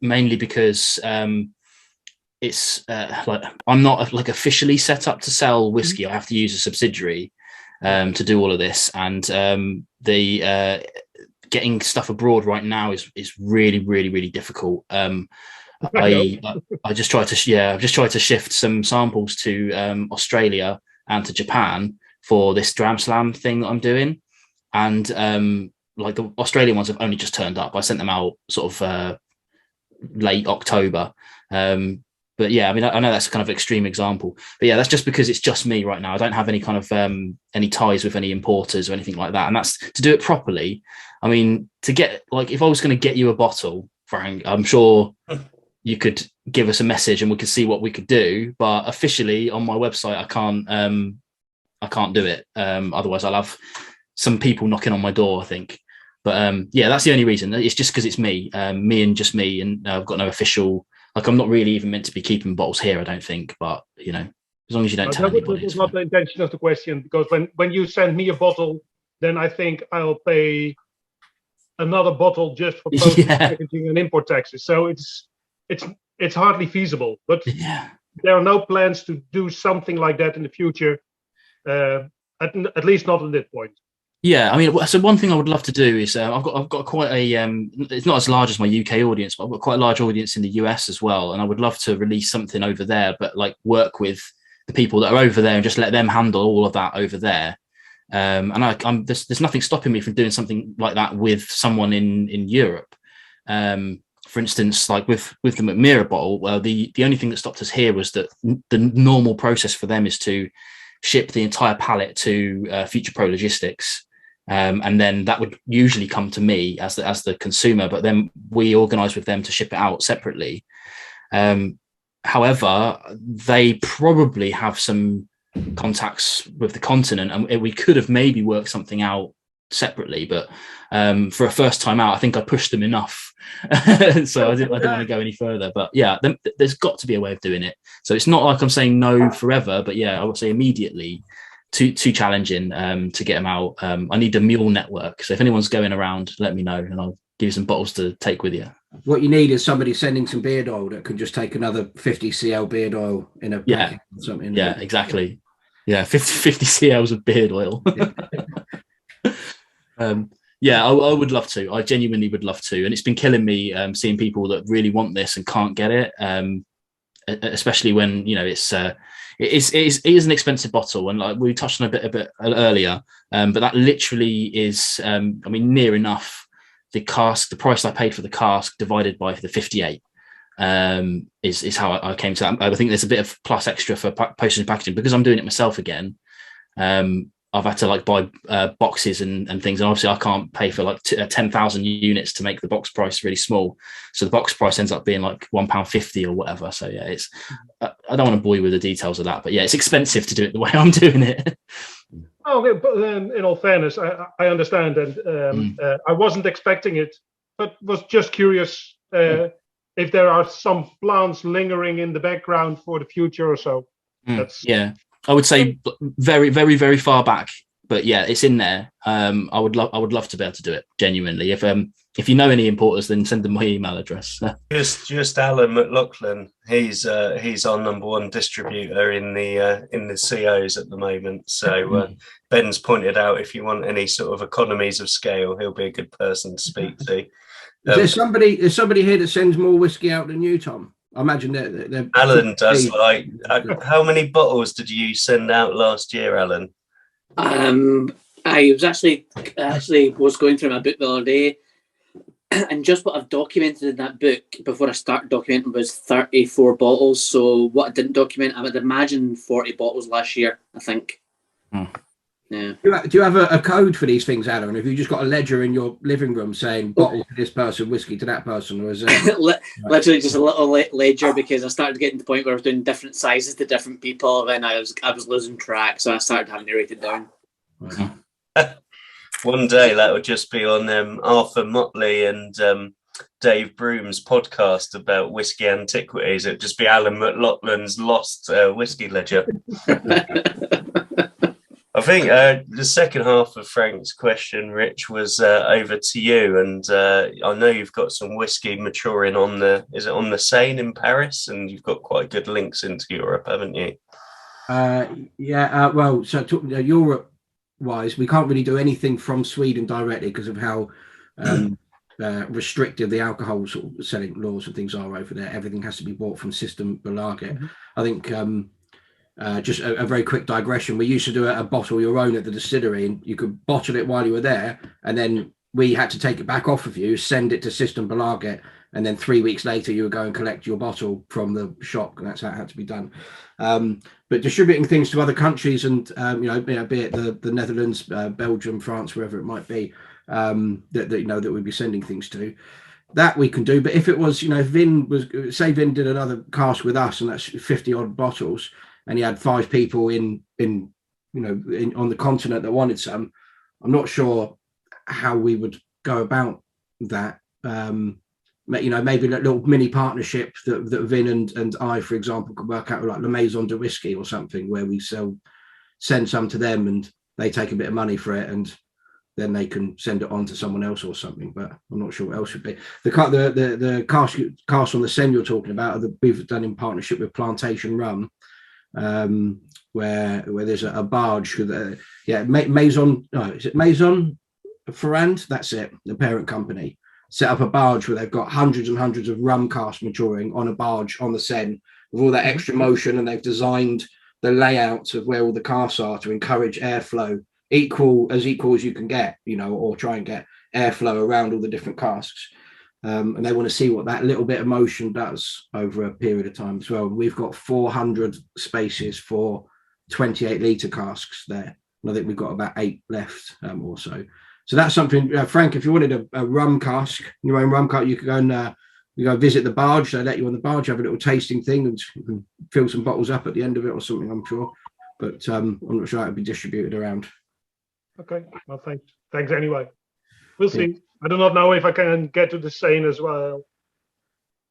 Mainly because it's like I'm not like officially set up to sell whiskey. I have to use a subsidiary to do all of this, and the getting stuff abroad right now is really, really, really difficult. I just tried to I've just tried to shift some samples to Australia and to Japan for this Dram Slam thing that I'm doing, and like the Australian ones have only just turned up. I sent them out sort of late October. But yeah, I mean, I know that's a kind of extreme example, but yeah, that's just because it's just me right now. I don't have any kind of any ties with any importers or anything like that. And that's to do it properly. I mean, to get like, if I was going to get you a bottle, Frank, I'm sure you could give us a message and we could see what we could do. But officially on my website, I can't do it. Otherwise, I'll have some people knocking on my door, I think. But yeah, that's the only reason. It's just because it's me, and just me, and I've got no official. Like, I'm not really even meant to be keeping bottles here, I don't think. But, you know, as long as you don't tell anybody. That's not the intention of the question, because when you send me a bottle, then I think I'll pay another bottle just for postage, packaging, and import taxes. So it's hardly feasible. But there are no plans to do something like that in the future, at least not at this point. Yeah, I mean, so one thing I would love to do is I've got quite a it's not as large as my UK audience, but I've got quite a large audience in the US as well, and I would love to release something over there, but like work with the people that are over there and just let them handle all of that over there. And there's nothing stopping me from doing something like that with someone in Europe. For instance, like with the Mackmyra bottle, well, the only thing that stopped us here was that the normal process for them is to ship the entire pallet to Future Pro Logistics. And then that would usually come to me as the consumer, but then we organise with them to ship it out separately. However, they probably have some contacts with the continent, and we could have maybe worked something out separately. But for a first time out, I think I pushed them enough, so I didn't want to go any further. But yeah, there's got to be a way of doing it. So it's not like I'm saying no forever, but yeah, I would say immediately. Too challenging to get them out. I need a mule network. So if anyone's going around, let me know and I'll give you some bottles to take with you. What you need is somebody sending some beard oil that can just take another 50 cl beard oil in a packet or something. Yeah, exactly. Yeah, 50 cls of beard oil. Yeah, I would love to. I genuinely would love to. And it's been killing me seeing people that really want this and can't get it, especially when, you know, it is an expensive bottle, and like we touched on a bit earlier, but that literally is, I mean, near enough the price I paid for the cask divided by the 58 is how I came to that. I think there's a bit of plus extra for postage and packaging because I'm doing it myself again. I've had to like buy boxes and things, and obviously I can't pay for like 10,000 units to make the box price really small. So the box price ends up being like £1.50 or whatever. So yeah, it's I don't want to bore you with the details of that, but yeah, it's expensive to do it the way I'm doing it. Oh, but in all fairness, I understand, and I wasn't expecting it, but was just curious if there are some plans lingering in the background for the future or so. Yeah. I would say very, very, very far back, but yeah, it's in there. I would love to be able to do it genuinely. If you know any importers, then send them my email address. just Alan McLaughlin. He's our #1 distributor in the COs at the moment. So Ben's pointed out if you want any sort of economies of scale, he'll be a good person to speak to. There's somebody here that sends more whiskey out than you, Tom. I imagine that Alan does. Like, how many bottles did you send out last year, Alan? I was actually was going through my book the other day. And just what I've documented in that book before I started documenting was 34 bottles. So what I didn't document, I would imagine 40 bottles last year, I think. Yeah. Do you have a code for these things, Alan? Have you just got a ledger in your living room saying bottle to this person, whiskey to that person, or is it literally just a little ledger? Because I started getting to the point where I was doing different sizes to different people, and I was losing track, so I started having to write it down. One day that will just be on Arthur Motley and Dave Broom's podcast about whiskey antiquities. It'd just be Alan McLaughlin's lost whiskey ledger. I think the second half of Frank's question, Rich, was over to you, and I know you've got some whiskey maturing on the Seine in Paris, and you've got quite good links into Europe, haven't you? Well, so Europe-wise, we can't really do anything from Sweden directly because of how restrictive the alcohol sort of selling laws and things are over there. Everything has to be bought from Systembolaget. I think. Just a very quick digression. We used to do a bottle your own at the distillery, and you could bottle it while you were there, and then we had to take it back off of you, send it to Systembolaget, and then 3 weeks later you would go and collect your bottle from the shop, and that's how it had to be done. But distributing things to other countries, and be it the Netherlands, Belgium, France, wherever it might be, that we'd be sending things to. That we can do. But if it was, if Vin did another cask with us, and that's 50 odd bottles, and he had 5 people on the continent that wanted some, I'm not sure how we would go about that. Maybe a little mini partnership that Vin and I, for example, could work out, like La Maison de Whiskey or something, where we send some to them and they take a bit of money for it, and then they can send it on to someone else or something. But I'm not sure what else would be. The cask on the Seine you're talking about, we've done in partnership with Plantation Rum, where there's a barge with Maison Ferrand, that's it, the parent company, set up a barge where they've got hundreds and hundreds of rum casks maturing on a barge on the Seine with all that extra motion, and they've designed the layout of where all the casks are to encourage airflow equal as you can get, or try and get airflow around all the different casks. And they want to see what that little bit of motion does over a period of time as well. We've got 400 spaces for 28 litre casks there, and I think we've got about 8 left or so. So that's something, Frank, if you wanted a rum cask, your own rum cask, you could go and visit the barge. They let you on the barge, have a little tasting thing, and you can fill some bottles up at the end of it or something, I'm sure. But I'm not sure how it would be distributed around. Okay, well, thanks anyway. We'll see. I do not know if I can get to the Seine as well.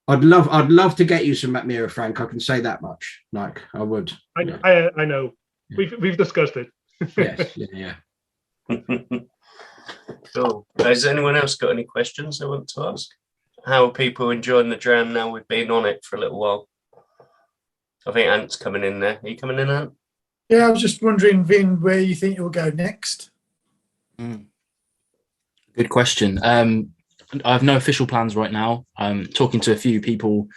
I'd love to get you some Mackmyra, Frank. I can say that much. Like, I would. I know. Yeah. We've discussed it. Yes. Yeah. Cool. Has anyone else got any questions they want to ask? How are people enjoying the dram now we've been on it for a little while? I think Ant's coming in there. Are you coming in, Ant? Yeah, I was just wondering, Vin, where you think you'll go next? Good question. I have no official plans right now. I'm talking to a few people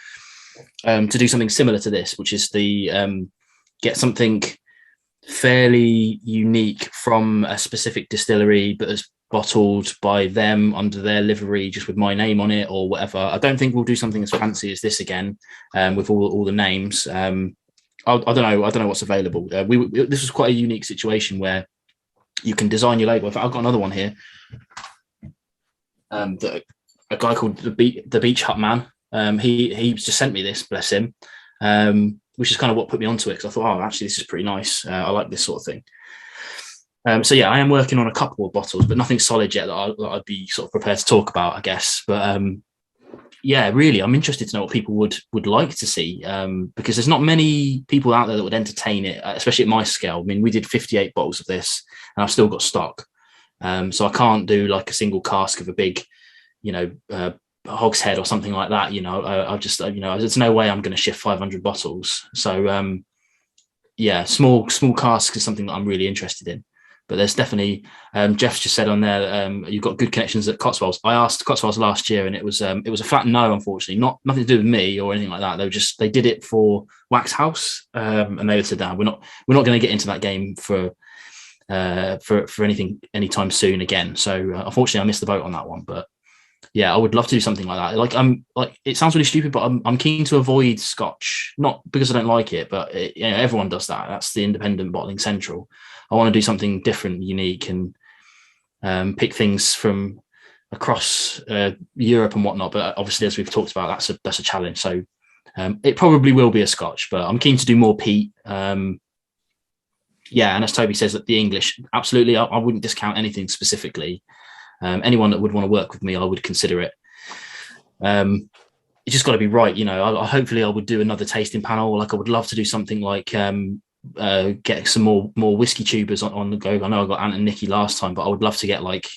to do something similar to this, which is get something fairly unique from a specific distillery, but as bottled by them under their livery, just with my name on it or whatever. I don't think we'll do something as fancy as this again, with all the names. I don't know what's available. This was quite a unique situation where you can design your label. I've got another one here. A guy called the Beach Hut Man. He just sent me this, bless him, which is kind of what put me onto it, because I thought, oh, actually, this is pretty nice. I like this sort of thing. So yeah, I am working on a couple of bottles, but nothing solid yet that I'd be sort of prepared to talk about, I guess. But yeah, really, I'm interested to know what people would like to see, because there's not many people out there that would entertain it, especially at my scale. I mean, we did 58 bottles of this, and I've still got stock. So I can't do like a single cask of a big, hogshead or something like that. There's no way I'm going to shift 500 bottles. So yeah, small casks is something that I'm really interested in. But there's definitely, Jeff's just said on there, you've got good connections at Cotswolds. I asked Cotswolds last year, and it was a flat no, unfortunately. Nothing to do with me or anything like that. They did it for Wax House, and they said, "No, we're not going to get into that game for anything anytime soon again." So unfortunately, I missed the boat on that one. But yeah, I would love to do something like that. Like it sounds really stupid, but I'm keen to avoid Scotch, not because I don't like it, but everyone does that. That's the independent bottling central. I want to do something different, unique, and pick things from across Europe and whatnot. But obviously, as we've talked about, that's a challenge. So it probably will be a Scotch, but I'm keen to do more peat. Yeah, and as Toby says, that the English, absolutely, I wouldn't discount anything specifically. Anyone that would want to work with me, I would consider it. It's just got to be right, hopefully I would do another tasting panel. Like I would love to do something like get some more whiskey tubers on the go. I know I got Ant and Nikki last time, but I would love to get like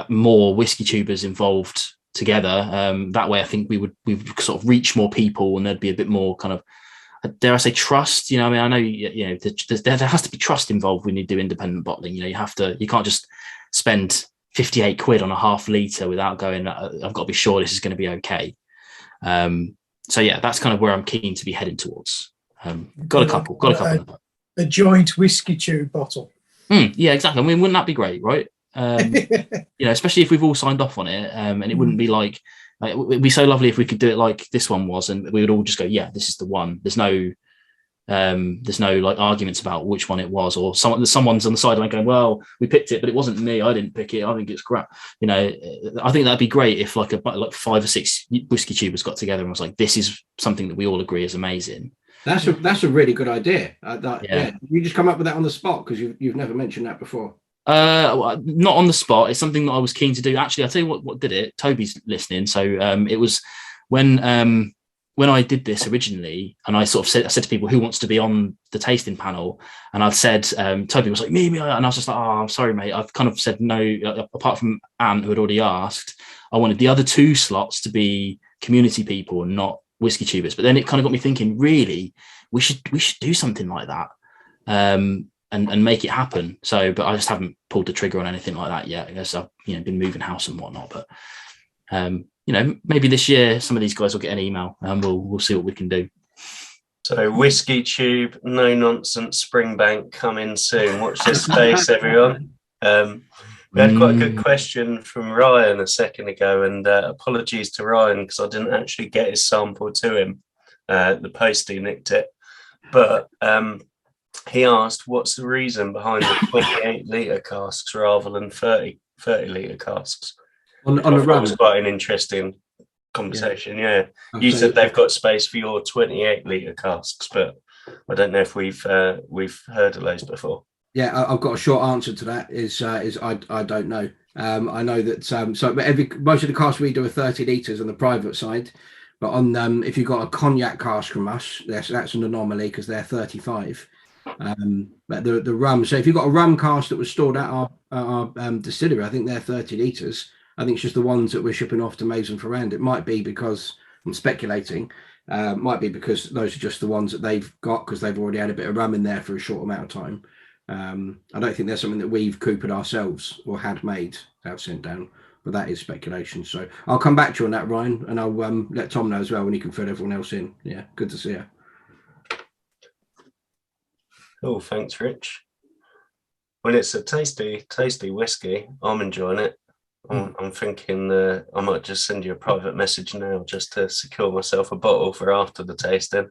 more whiskey tubers involved together. That way I think we would sort of reach more people, and there'd be a bit more kind of, dare I say, trust. I mean, I know there has to be trust involved when you do independent bottling. You can't just spend 58 quid on a half litre without going, I've got to be sure this is going to be okay. So yeah, that's kind of where I'm keen to be heading towards. Got a couple. A joint whiskey tube bottle. Yeah, exactly. I mean, wouldn't that be great, right? Especially if we've all signed off on it, and it wouldn't be like it'd be so lovely if we could do it like this one was, and we would all just go, yeah, this is the one. There's no like arguments about which one it was, or someone's on the sideline going, well, we picked it, but it wasn't me. I didn't pick it. I think it's crap. I think that'd be great if like 5 or 6 whiskey tubers got together and was like, this is something that we all agree is amazing. That's a really good idea. Yeah. You just come up with that on the spot, because you've never mentioned that before. Not on the spot. It's something that I was keen to do. Actually, I'll tell you what did it. Toby's listening. So it was when I did this originally, and I said to people, who wants to be on the tasting panel? And I'd said, Toby was like, me, and I was just like, oh, I'm sorry, mate. I've kind of said no, apart from Ant, who had already asked. I wanted the other 2 slots to be community people and not whiskey tubers. But then it kind of got me thinking, really, we should do something like that. And make it happen. So, but I just haven't pulled the trigger on anything like that yet. I guess I've been moving house and whatnot. But maybe this year some of these guys will get an email, and we'll see what we can do. So whiskey tube, no nonsense, Springbank coming soon. Watch this space, everyone. We had quite a good question from Ryan a second ago, and apologies to Ryan because I didn't actually get his sample to him. The postie nicked it, but. He asked, what's the reason behind the 28 litre casks rather than 30 litre casks? On the rum. It was quite an interesting conversation, yeah. You said they've got space for your 28 litre casks, but I don't know if we've heard of those before. Yeah, I've got a short answer to that. Is I don't know. I know that most of the casks we do are 30 litres on the private side, but on if you've got a cognac cask from us, that's an anomaly because they're 35. But the rum, so if you've got a rum cask that was stored at our distillery, I think they're 30 litres. I think it's just the ones that we're shipping off to Maison Ferrand. It might be because, I'm speculating, might be because those are just the ones that they've got because they've already had a bit of rum in there for a short amount of time. I don't think there's something that we've coopered ourselves or had made out sent down, but that is speculation. So I'll come back to you on that, Ryan, and I'll let Tom know as well when he can fill everyone else in. Yeah, good to see you. Oh, thanks, Rich. When it's a tasty whiskey, I'm enjoying it. I'm thinking I might just send you a private message now just to secure myself a bottle for after the tasting.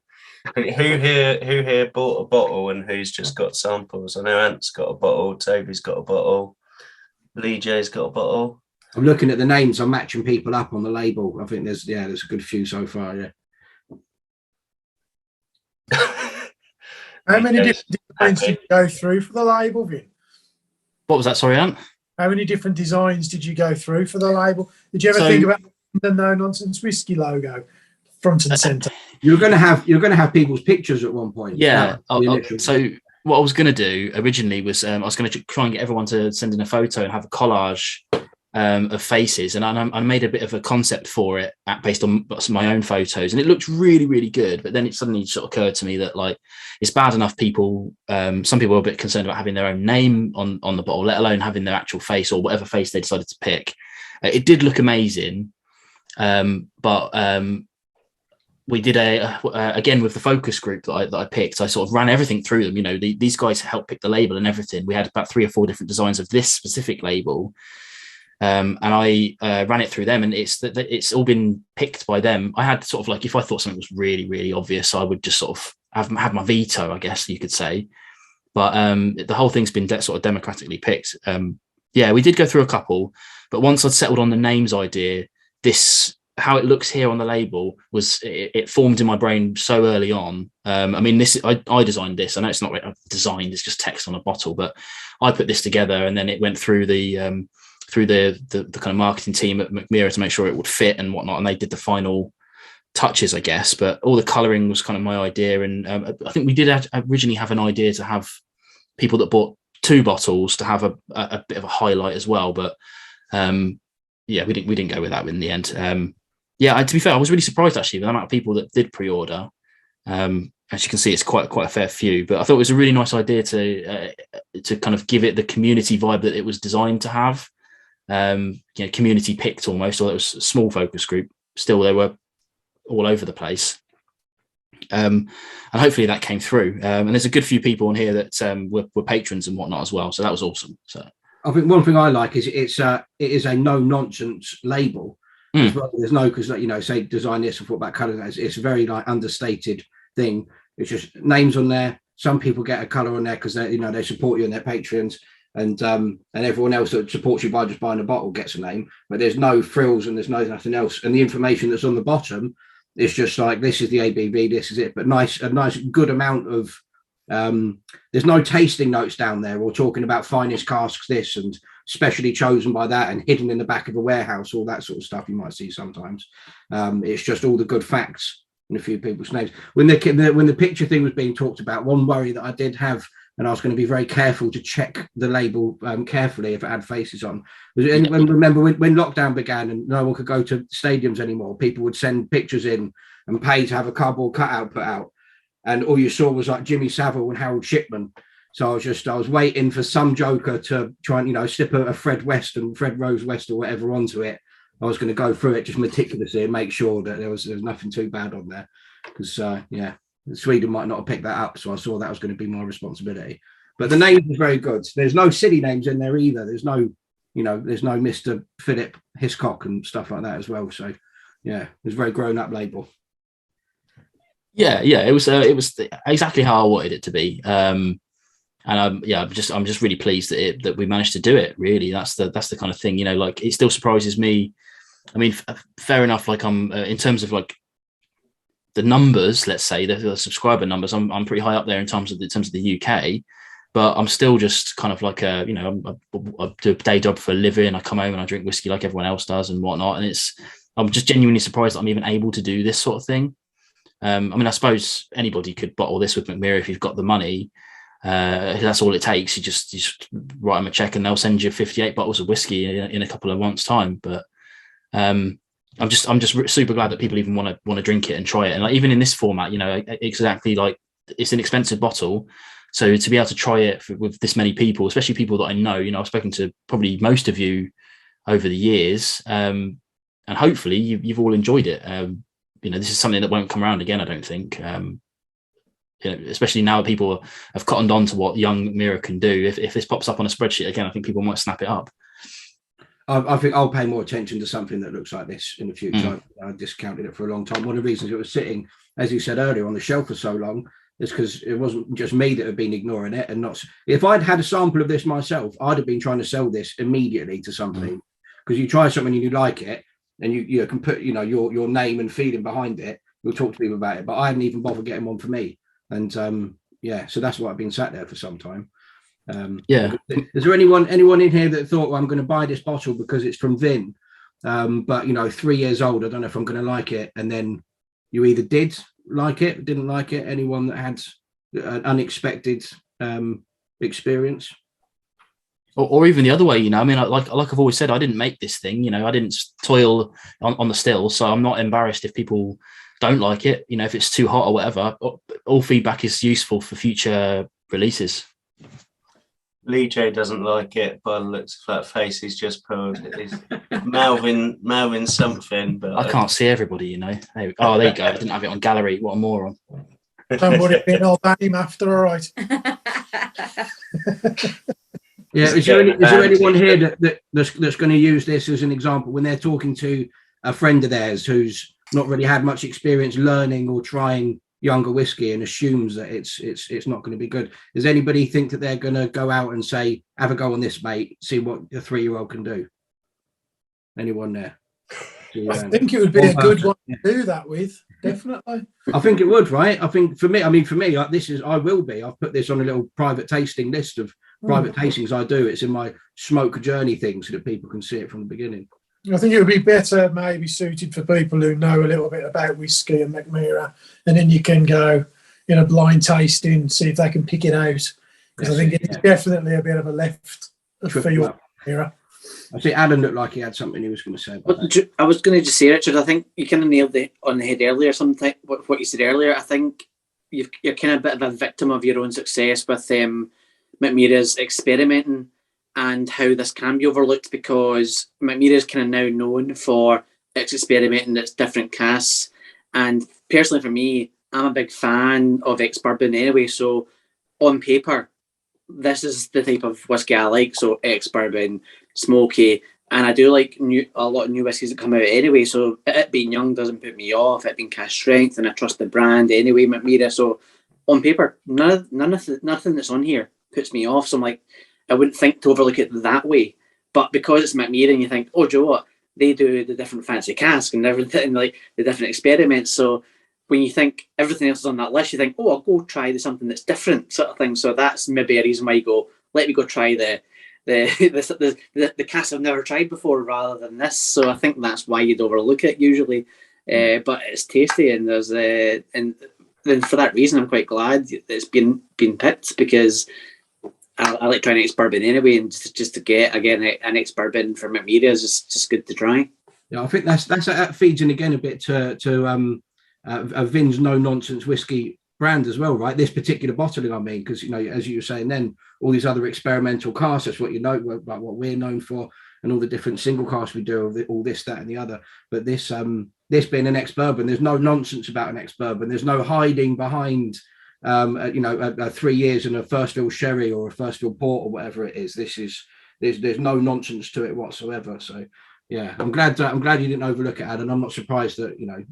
Who here bought a bottle and who's just got samples? I know Ant's got a bottle, Toby's got a bottle, Lee J's got a bottle. I'm looking at the names. I'm matching people up on the label. I think there's a good few so far. Yeah. How many different designs did you go through for the label, Vin? What was that? Sorry, Ant? How many different designs did you go through for the label? Did you ever think about the No Nonsense Whisky logo front and centre? You're going to have people's pictures at one point. Yeah. So what I was going to do originally was I was going to try and get everyone to send in a photo and have a collage of faces, and I made a bit of a concept for it based on my own photos, and it looked really, really good. But then it suddenly sort of occurred to me that like it's bad enough some people are a bit concerned about having their own name on the bottle, let alone having their actual face or whatever face they decided to pick. It did look amazing, but we did again with the focus group that I picked. I sort of ran everything through them. These guys helped pick the label and everything. We had about 3 or 4 different designs of this specific label. And I ran it through them, and it's all been picked by them. I had sort of like, if I thought something was really, really obvious, I would just sort of have my veto, I guess you could say. But the whole thing's been sort of democratically picked. Yeah, we did go through a couple, but once I'd settled on the names idea, how it looks here on the label it formed in my brain so early on. I mean, I designed this. I know it's not designed; it's just text on a bottle, but I put this together, and then it went through the kind of marketing team at Mackmyra to make sure it would fit and whatnot, and they did the final touches, I guess. But all the colouring was kind of my idea, and I think we did originally have an idea to have people that bought 2 bottles to have a bit of a highlight as well, but yeah, we didn't go with that in the end. Yeah, to be fair, I was really surprised actually with the amount of people that did pre-order. As you can see, it's quite a fair few, but I thought it was a really nice idea to kind of give it the community vibe that it was designed to have. Community picked almost, or it was a small focus group. Still, they were all over the place. And hopefully that came through. And there's a good few people on here that were patrons and whatnot as well. So that was awesome. So I think one thing I like is it is a no nonsense label. As well. There's no, because say design this or thought about colour. It's a very like understated thing. It's just names on there. Some people get a colour on there because they support you and they're patrons, and everyone else that supports you by just buying a bottle gets a name. But there's no frills and there's nothing else. And the information that's on the bottom is just like, this is the ABV, this is it. But a nice good amount of there's no tasting notes down there or talking about finest casks this and specially chosen by that and hidden in the back of a warehouse, all that sort of stuff you might see sometimes. It's just all the good facts and a few people's names. When the picture thing was being talked about, one worry that I did have, and I was going to be very careful to check the label carefully if it had faces on. Remember when lockdown began and no one could go to stadiums anymore, people would send pictures in and pay to have a cardboard cutout put out, and all you saw was like Jimmy Savile and Harold Shipman. So I was waiting for some joker to try and slip a Fred West and Fred Rose West or whatever onto it. I was going to go through it just meticulously and make sure that there was nothing too bad on there, because Sweden might not have picked that up, so I saw that was going to be my responsibility. But the name is very good. There's no silly names in there either. There's no Mr. Philip Hiscock and stuff like that as well. So yeah, it was a very grown up label. Yeah, it was exactly how I wanted it to be. And I'm just really pleased that we managed to do it. Really, that's the kind of thing, like it still surprises me. I mean, fair enough. Like I'm in terms of like the numbers, let's say the subscriber numbers, I'm pretty high up there in terms of the UK, but I'm still just kind of like I do a day job for a living. I come home and I drink whiskey like everyone else does and whatnot. And I'm just genuinely surprised that I'm even able to do this sort of thing. I mean, I suppose anybody could bottle this with Mackmyra if you've got the money. That's all it takes. You just write them a check and they'll send you 58 bottles of whiskey in a couple of months' time. But I'm just super glad that people even want to drink it and try it. And like even in this format, exactly, like it's an expensive bottle, so to be able to try it with this many people, especially people that I know, I've spoken to probably most of you over the years, and hopefully you've all enjoyed it. This is something that won't come around again, I don't think. Especially now that people have cottoned on to what young Mackmyra can do. If this pops up on a spreadsheet again, I think people might snap it up. I think I'll pay more attention to something that looks like this in the future. I discounted it for a long time. One of the reasons it was sitting, as you said earlier, on the shelf for so long is because it wasn't just me that had been ignoring it. And not, if I'd had a sample of this myself, I'd have been trying to sell this immediately to somebody, because you try something and you like it, and you can put your name and feeling behind it. You'll talk to people about it, but I hadn't even bothered getting one for me. And so that's why I've been sat there for some time. Is there anyone in here that thought, well, I'm going to buy this bottle because it's from Vin, but 3 years old, I don't know if I'm going to like it, and then you either did like it, didn't like it? Anyone that had an unexpected experience? Or even the other way, I mean, like I've always said, I didn't make this thing, I didn't toil on the still, so I'm not embarrassed if people don't like it, if it's too hot or whatever. All feedback is useful for future releases. Lee J doesn't like it, by the looks of that face he's just pulled. It's Melvin something, but I can't see everybody, There you go. I didn't have it on gallery. What a moron. Don't worry, being old name after, all right. Yeah, is there anyone here that's going to use this as an example when they're talking to a friend of theirs who's not really had much experience learning or trying younger whiskey and assumes that it's not going to be good? Does anybody think that they're going to go out and say, have a go on this, mate, see what a 3-year-old can do? Anyone there? I think it would be a good one to do that with, definitely. I think it would, right? I think for me, like I've put this on a little private tasting list of private tastings I do. It's in my smoke journey thing so that people can see it from the beginning. I think it would be better maybe suited for people who know a little bit about whiskey and Mackmyra, and then you can go in a blind tasting, see if they can pick it out. Because I think it's definitely a bit of a left field Mackmyra. I see Adam looked like he had something he was going to say about that. I was going to just say, Richard, I think you kind of nailed it on the head earlier, something what you said earlier. I think you're kind of a bit of a victim of your own success with Mackmyra's experimenting and how this can be overlooked, because Mackmyra is kind of now known for its experimenting its different casks. And personally for me, I'm a big fan of ex-bourbon anyway, so on paper, this is the type of whiskey I like. So ex-bourbon, smoky, and I do like a lot of new whiskies that come out anyway. So it being young doesn't put me off. It being cask strength, and I trust the brand anyway, Mackmyra. So on paper, nothing that's on here puts me off. So I'm like, I wouldn't think to overlook it that way. But because it's Mackmyra, and you think, oh, Joe, what? They do the different fancy cask and everything, like the different experiments. So when you think everything else is on that list, you think, oh, I'll go try something that's different, sort of thing. So that's maybe a reason why you go, let me go try the cast I've never tried before rather than this. So I think that's why you'd overlook it usually. But it's tasty, and there's and then for that reason, I'm quite glad it's been picked, because I like trying ex-bourbon anyway, and just to get again an ex-bourbon for Mackmyra is just good to try. Yeah, I think that feeds in again a bit to Vin's No Nonsense Whisky brand as well, right? This particular bottling, I mean, because as you were saying, then all these other experimental casks, that's what like what we're known for, and all the different single casks we do, all this, that, and the other. But this being an ex-bourbon, there's no nonsense about an ex-bourbon. There's no hiding behind a 3 years in a first fill sherry or a first fill port or whatever it is. There's no nonsense to it whatsoever. So yeah, I'm glad you didn't overlook it, Adam. I'm not surprised that you're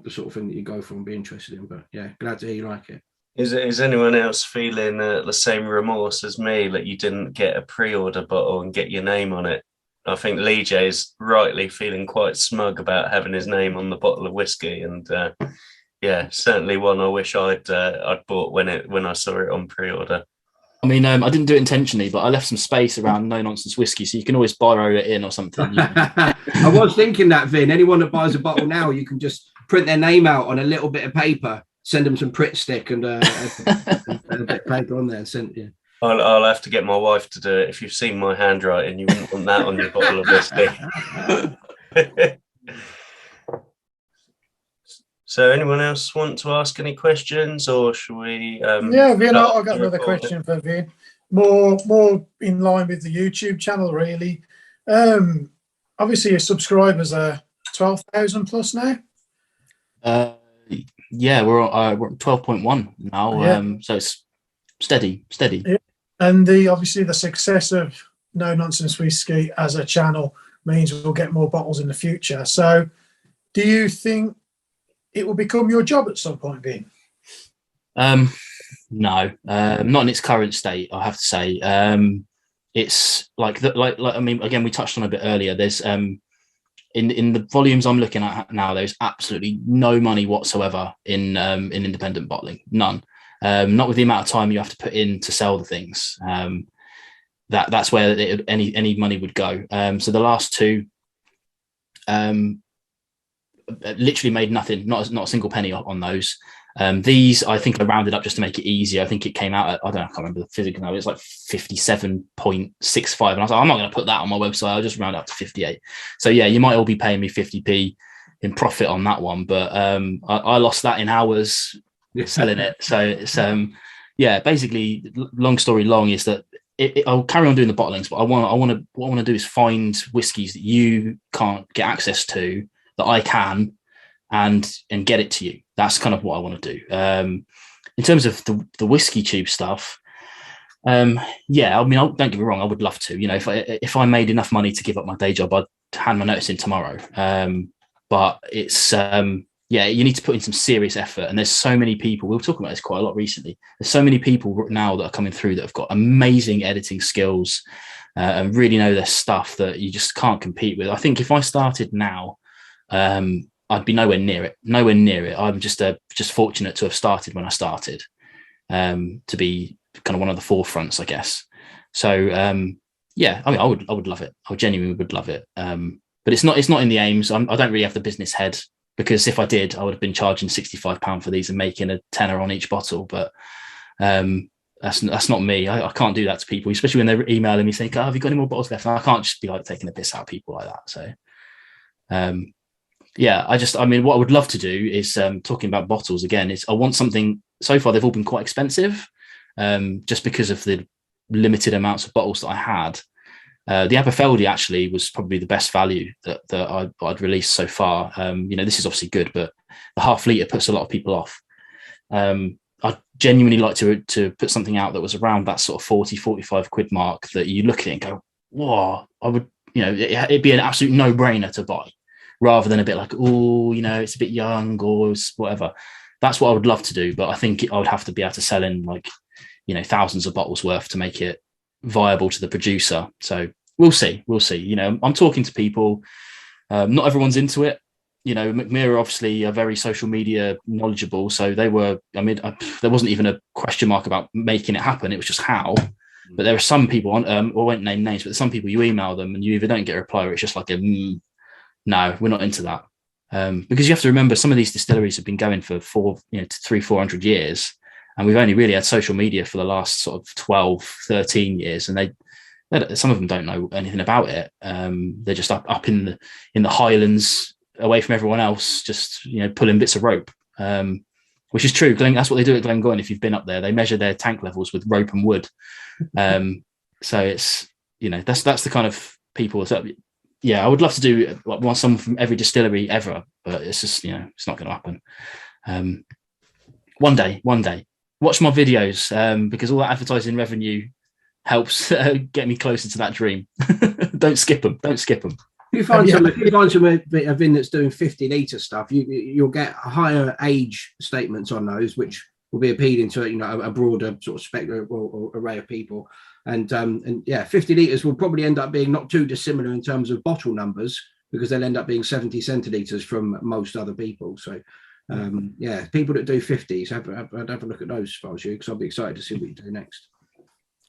the sort of thing that you go for and be interested in. But yeah, glad to hear you like it. Is anyone else feeling the same remorse as me that you didn't get a pre-order bottle and get your name on it? I think Lee J is rightly feeling quite smug about having his name on the bottle of whiskey, and yeah, certainly one I wish I'd bought when I saw it on pre-order. I mean, I didn't do it intentionally, but I left some space around No Nonsense Whisky, so you can always borrow it in or something. I was thinking that, Vin. Anyone that buys a bottle now, you can just print their name out on a little bit of paper, send them some Pritt stick and a bit of paper on there, and send you. I'll have to get my wife to do it. If you've seen my handwriting, you wouldn't want that on your bottle of whiskey. So anyone else want to ask any questions, or should we? Yeah, Vin, I've got another question for Vin. More in line with the YouTube channel, really. Obviously, your subscribers are 12,000 plus now. Yeah, we're at 12.1 now. Yeah. So it's steady. Yeah. And obviously the success of No Nonsense Whisky as a channel means we'll get more bottles in the future. So, do you think it will become your job at some point, Vin? No, not in its current state, I have to say. It's like I mean, again, we touched on a bit earlier. There's in the volumes I'm looking at now, there's absolutely no money whatsoever in independent bottling, none. Not with the amount of time you have to put in to sell the things. That's where any money would go. So the last two literally made nothing, not a single penny on those. These, I think I rounded up just to make it easier. I think it came out at, I can't remember the physical number. It's like 57.65. And I was like, I'm not going to put that on my website. I'll just round up to 58. So yeah, you might all be paying me 50p in profit on that one. But I lost that in hours selling it. So it's, yeah, basically long story long is that I'll carry on doing the bottlings, but what I want to do is find whiskies that you can't get access to that I can and get it to you. That's kind of what I want to do. In terms of the whiskey tube stuff, Yeah, I mean, don't get me wrong, I would love to. You know, if I made enough money to give up my day job, I'd hand my notice in tomorrow. But it's yeah, you need to put in some serious effort. And there's so many people, we were talking about this quite a lot recently. There's so many people now that are coming through that have got amazing editing skills and really know their stuff that you just can't compete with. I think if I started now, I'd be nowhere near it. I'm just fortunate to have started when I started, to be kind of one of the forefronts, I guess. So yeah, I mean, I would love it. I genuinely would love it. But it's not in the aims. I don't really have the business head, because if I did, I would have been charging £65 for these and making a tenner on each bottle. But that's not me. I can't do that to people, especially when they're emailing me saying, "Oh, have you got any more bottles left?" And I can't just be like taking a piss out of people like that. So yeah, I mean, what I would love to do is talking about bottles again. Is I want something. So far, they've all been quite expensive, just because of the limited amounts of bottles that I had. The Aberfeldy actually was probably the best value that I'd released so far. You know, this is obviously good, but the half litre puts a lot of people off. I'd genuinely like to put something out that was around that sort of 40, 45 quid mark that you look at it and go, whoa, I would, you know, it'd be an absolute no-brainer to buy, rather than a bit like, oh, you know, it's a bit young or whatever. That's what I would love to do, but I think I would have to be able to sell in, like, you know, thousands of bottles worth to make it viable to the producer. So we'll see. You know, I'm talking to people. Not everyone's into it. You know, Mackmyra obviously are very social media knowledgeable. So they were, I mean, there wasn't even a question mark about making it happen. It was just how. But there are some people, I won't name names, but some people you email them and you either don't get a reply or it's just like no, we're not into that. Because you have to remember, some of these distilleries have been going for 300-400 years. And we've only really had social media for the last sort of 12, 13 years. And some of them don't know anything about it. They're just up in the Highlands, away from everyone else, just, you know, pulling bits of rope, which is true. That's what they do at Glengoyne. If you've been up there, they measure their tank levels with rope and wood. So it's, you know, that's the kind of people. So, yeah, I would love to do want someone from every distillery ever, but it's just, you know, it's not going to happen. One day, watch my videos, because all that advertising revenue helps get me closer to that dream. Don't skip them. You find some a Vin that's doing 50-litre stuff, you'll get higher age statements on those, which will be appealing to, you know, a broader sort of spectrum or array of people. And yeah, 50 litres will probably end up being not too dissimilar in terms of bottle numbers, because they'll end up being 70 centilitres from most other people. So yeah, people that do 50s, I'd have a look at those if I was you, because I'll be excited to see what you do next.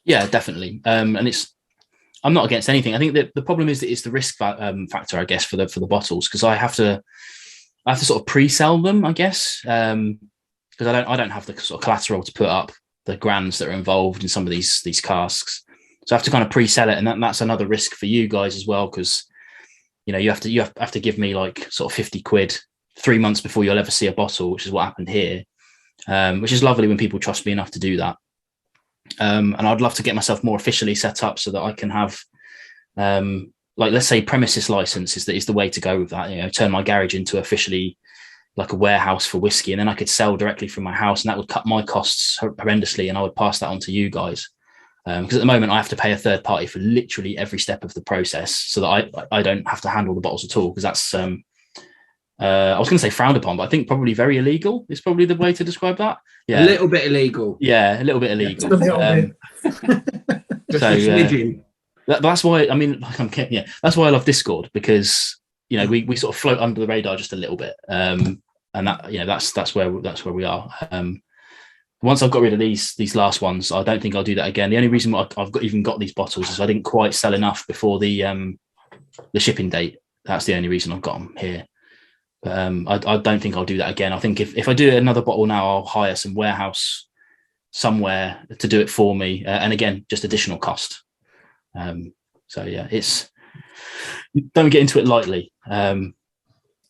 Yeah, definitely. And I'm not against anything. I think that the problem is that it's the risk factor, I guess, for the bottles, because I have to sort of pre-sell them, I guess, because I don't have the sort of collateral to put up the grams that are involved in some of these casks. So I have to kind of pre-sell it, and that's another risk for you guys as well, because, you know, you have to give me like sort of 50 quid 3 months before you'll ever see a bottle, which is what happened here, which is lovely when people trust me enough to do that. And I'd love to get myself more officially set up so that I can have, like, let's say premises license is the way to go with that. You know, turn my garage into officially like a warehouse for whiskey, and then I could sell directly from my house, and that would cut my costs horrendously, and I would pass that on to you guys. Because at the moment I have to pay a third party for literally every step of the process, so that I don't have to handle the bottles at all, because that's I was going to say frowned upon, but I think probably very illegal is probably the way to describe that. Yeah, a little bit illegal. Yeah, a little bit illegal. Just a little bit. So that's why, I mean, that's why I love Discord, because, you know, we sort of float under the radar just a little bit, and that, you know, that's where we are. Once I've got rid of these last ones, I don't think I'll do that again. The only reason I've even got these bottles is I didn't quite sell enough before the shipping date. That's the only reason I've got them here. But I don't think I'll do that again. I think if I do another bottle now, I'll hire some warehouse somewhere to do it for me, and again, just additional cost. So yeah, don't get into it lightly.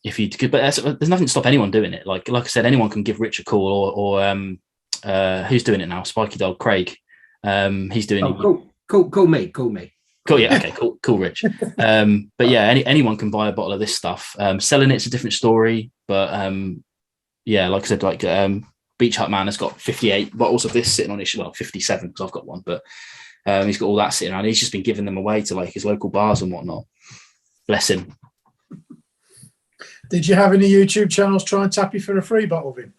If you could, but there's nothing to stop anyone doing it. Like I said, anyone can give Rich a call, or who's doing it now? Spiky Dog Craig. He's doing it. Call me. Cool. Yeah. Okay. Cool. Rich. But yeah, anyone can buy a bottle of this stuff. Selling it's a different story, but yeah, like I said, like Beach Hut Man has got 58 bottles of this sitting on his shelf, well, 57 because I've got one, but he's got all that sitting around. He's just been giving them away to like his local bars and whatnot. Bless him. Did you have any YouTube channels try and tap you for a free bottle, Vin?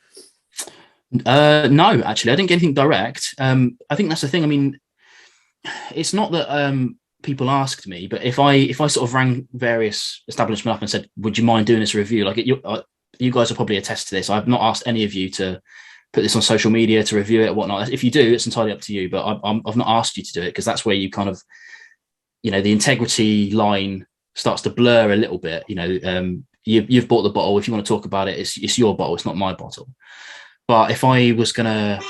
No, actually, I didn't get anything direct. I think that's the thing. I mean, it's not that people asked me, but if I sort of rang various establishments up and said, "Would you mind doing this review?" Like you guys will probably attest to this. I've not asked any of you to put this on social media to review it or whatnot. If you do, it's entirely up to you. But I've not asked you to do it because that's where you kind of, the integrity line starts to blur a little bit. You've bought the bottle. If you want to talk about it, it's your bottle. It's not my bottle. But if I was going to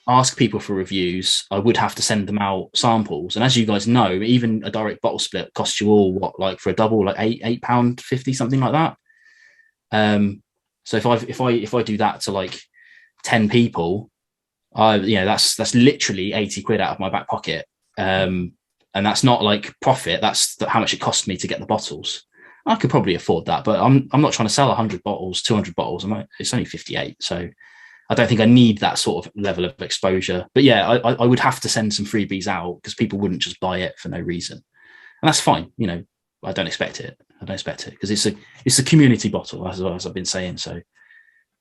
ask people for reviews, I would have to send them out samples. And as you guys know, even a direct bottle split costs you all like for a double, like £8.50, something like that. So if I do that to like 10 people, that's literally 80 quid out of my back pocket. And that's not like profit. That's how much it cost me to get the bottles. I could probably afford that, but I'm not trying to sell 100 bottles, 200 bottles. It's only 58. So I don't think I need that sort of level of exposure. But yeah, I would have to send some freebies out because people wouldn't just buy it for no reason. And that's fine. I don't expect it. Because it's a community bottle, as I've been saying. So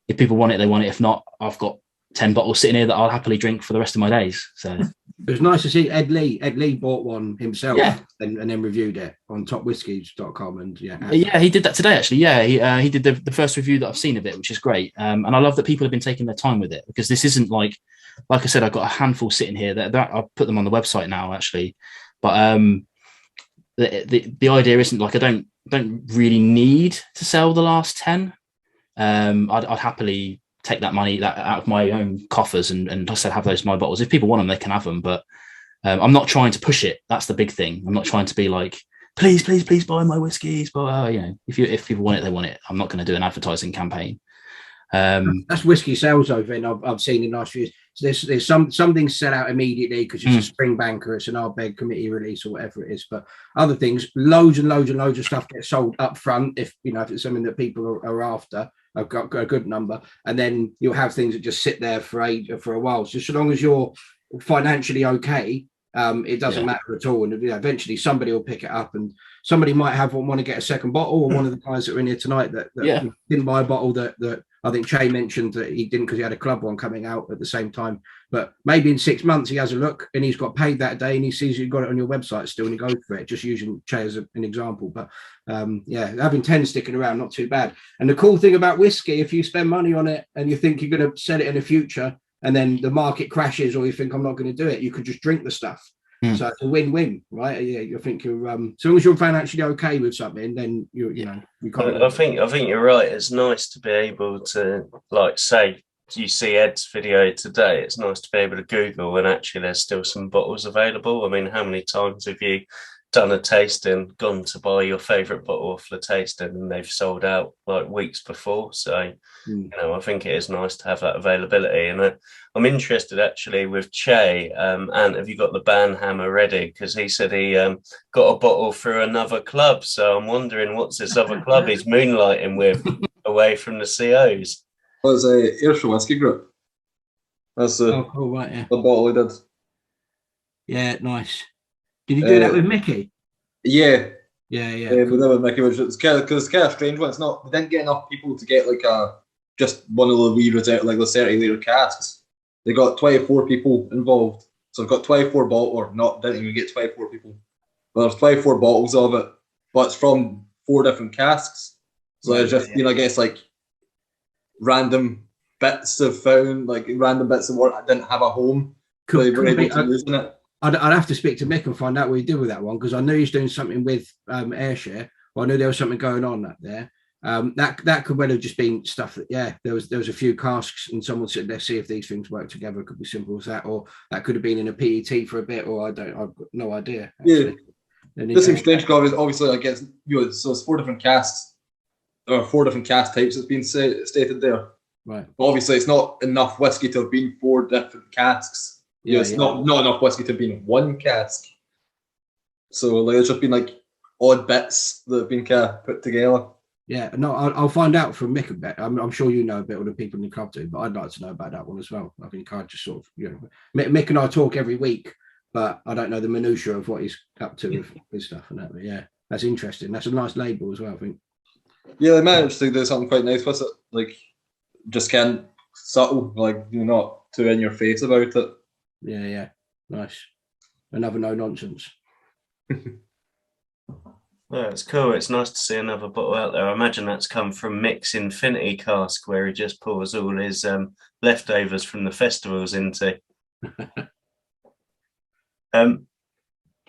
if people want it, they want it. If not, I've got 10 bottles sitting here that I'll happily drink for the rest of my days. So it was nice to see Ed Lee. Ed Lee bought one himself and then reviewed it on topwhiskies.com. And he did that today, actually. Yeah, he did the first review that I've seen of it, which is great. And I love that people have been taking their time with it because this isn't like I said, I've got a handful sitting here that I'll put them on the website now, actually. But the idea isn't like I don't really need to sell the last 10. I'd happily take that money out of my own coffers and like I said, have those my bottles. If people want them, they can have them. But I'm not trying to push it. That's the big thing. I'm not trying to be like, please buy my whiskies. But if people want it, they want it. I'm not going to do an advertising campaign. That's whiskey sales though, Vin. I've seen in the last few years. There's some things sell out immediately because it's a spring banker, it's an Ardbeg committee release or whatever it is. But other things, loads of stuff gets sold up front if it's something that people are after. I've got a good number, and then you'll have things that just sit there for a while. So long as you're financially okay, it doesn't matter at all. And eventually somebody will pick it up, and somebody might want to get a second bottle. Or one of the guys that are in here tonight that didn't buy a bottle that I think Che mentioned that he didn't because he had a club one coming out at the same time. But maybe in 6 months he has a look and he's got paid that day and he sees you've got it on your website still and he goes for it. Just using Che as an example. But having 10 sticking around, not too bad. And the cool thing about whiskey, if you spend money on it and you think you're going to sell it in the future and then the market crashes or you think I'm not going to do it, you could just drink the stuff. So it's a win-win, right? Yeah, I think you're as long as you're financially okay with something, then you can't. I think you're right. It's nice to be able to, like, say you see Ed's video today. It's nice to be able to Google and actually there's still some bottles available. I mean, how many times have you done a tasting, gone to buy your favourite bottle for the tasting, and they've sold out like weeks before? So I think it is nice to have that availability. And I'm interested actually with Che. And have you got the band hammer ready? Because he said he got a bottle through another club. So I'm wondering what's this other club he's moonlighting with away from the COs. Well, it's a Ayrshire Whiskey Group. That's the bottle he did. Yeah, nice. Did you do that with Mickey? Yeah. Yeah. We did with Mickey, which is kind of a strange one. It's not. We didn't get enough people to get like just one of the wee reserve, like the 30-litre casks. They got 24 people involved, so I've got 24 bottles. Or not, didn't even get 24 people. But there's 24 bottles of it, but it's from 4 different casks. So it's just I guess like random bits of found, like random bits of work that didn't have a home. So they were able to use it. I'd have to speak to Mick and find out what he did with that one because I knew he's doing something with Ayrshire. Well, I knew there was something going on up there. That could well have just been stuff that there was a few casks and someone said let's see if these things work together. It could be simple as that, or that could have been in a PET for a bit, or I've got no idea. Actually. Yeah, this seems strange because obviously I guess so it's 4 different casks or 4 different cask types that's been stated there. Right. But obviously it's not enough whiskey to have been 4 different casks. It's not enough whiskey to have been 1 cask. So like it's just been like odd bits that have been kind of put together. Yeah, no, I'll find out from Mick a bit. I'm sure you know a bit, or the people in the club do, but I'd like to know about that one as well. I think I just sort of, Mick and I talk every week, but I don't know the minutiae of what he's up to with his stuff and that. But yeah, that's interesting. That's a nice label as well, I think. Yeah, they managed to do something quite nice with it. Like, just kind of subtle, like, you're not too in your face about it. Yeah, nice. Another no nonsense. Yeah, it's cool. It's nice to see another bottle out there. I imagine that's come from Mick's Infinity cask, where he just pours all his leftovers from the festivals into.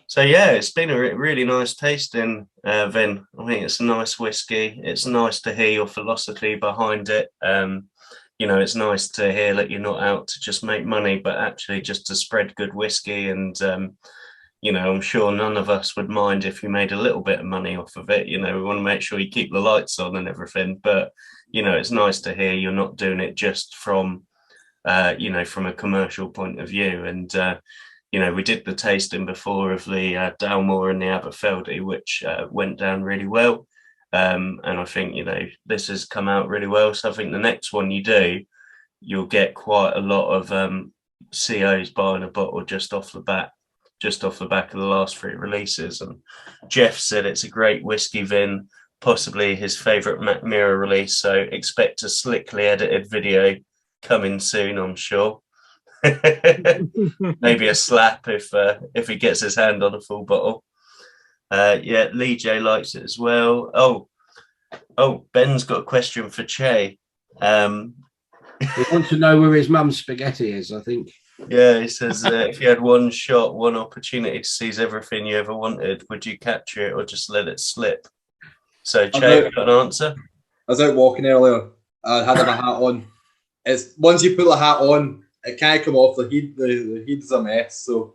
So yeah, it's been a really nice tasting, Vin. I think it's a nice whiskey. It's nice to hear your philosophy behind it. It's nice to hear that you're not out to just make money, but actually just to spread good whiskey. And I'm sure none of us would mind if you made a little bit of money off of it. We want to make sure you keep the lights on and everything. But it's nice to hear you're not doing it just from from a commercial point of view. And we did the tasting before of the Dalmore and the Aberfeldy, which went down really well. And I think, this has come out really well. So I think the next one you do, you'll get quite a lot of COs buying a bottle just off the back of the last 3 releases. And Jeff said it's a great whiskey, Vin, possibly his favourite Mackmyra release. So expect a slickly edited video coming soon, I'm sure. Maybe a slap if he gets his hand on a full bottle. Lee J likes it as well. Oh, Ben's got a question for Che. He wants to know where his mum's spaghetti is, I think. Yeah, he says if you had one shot, one opportunity to seize everything you ever wanted, would you capture it or just let it slip? So Che, have you got an answer? I was out walking earlier. I had my hat on. It's once you put the hat on, it can't come off. The heat's a mess. So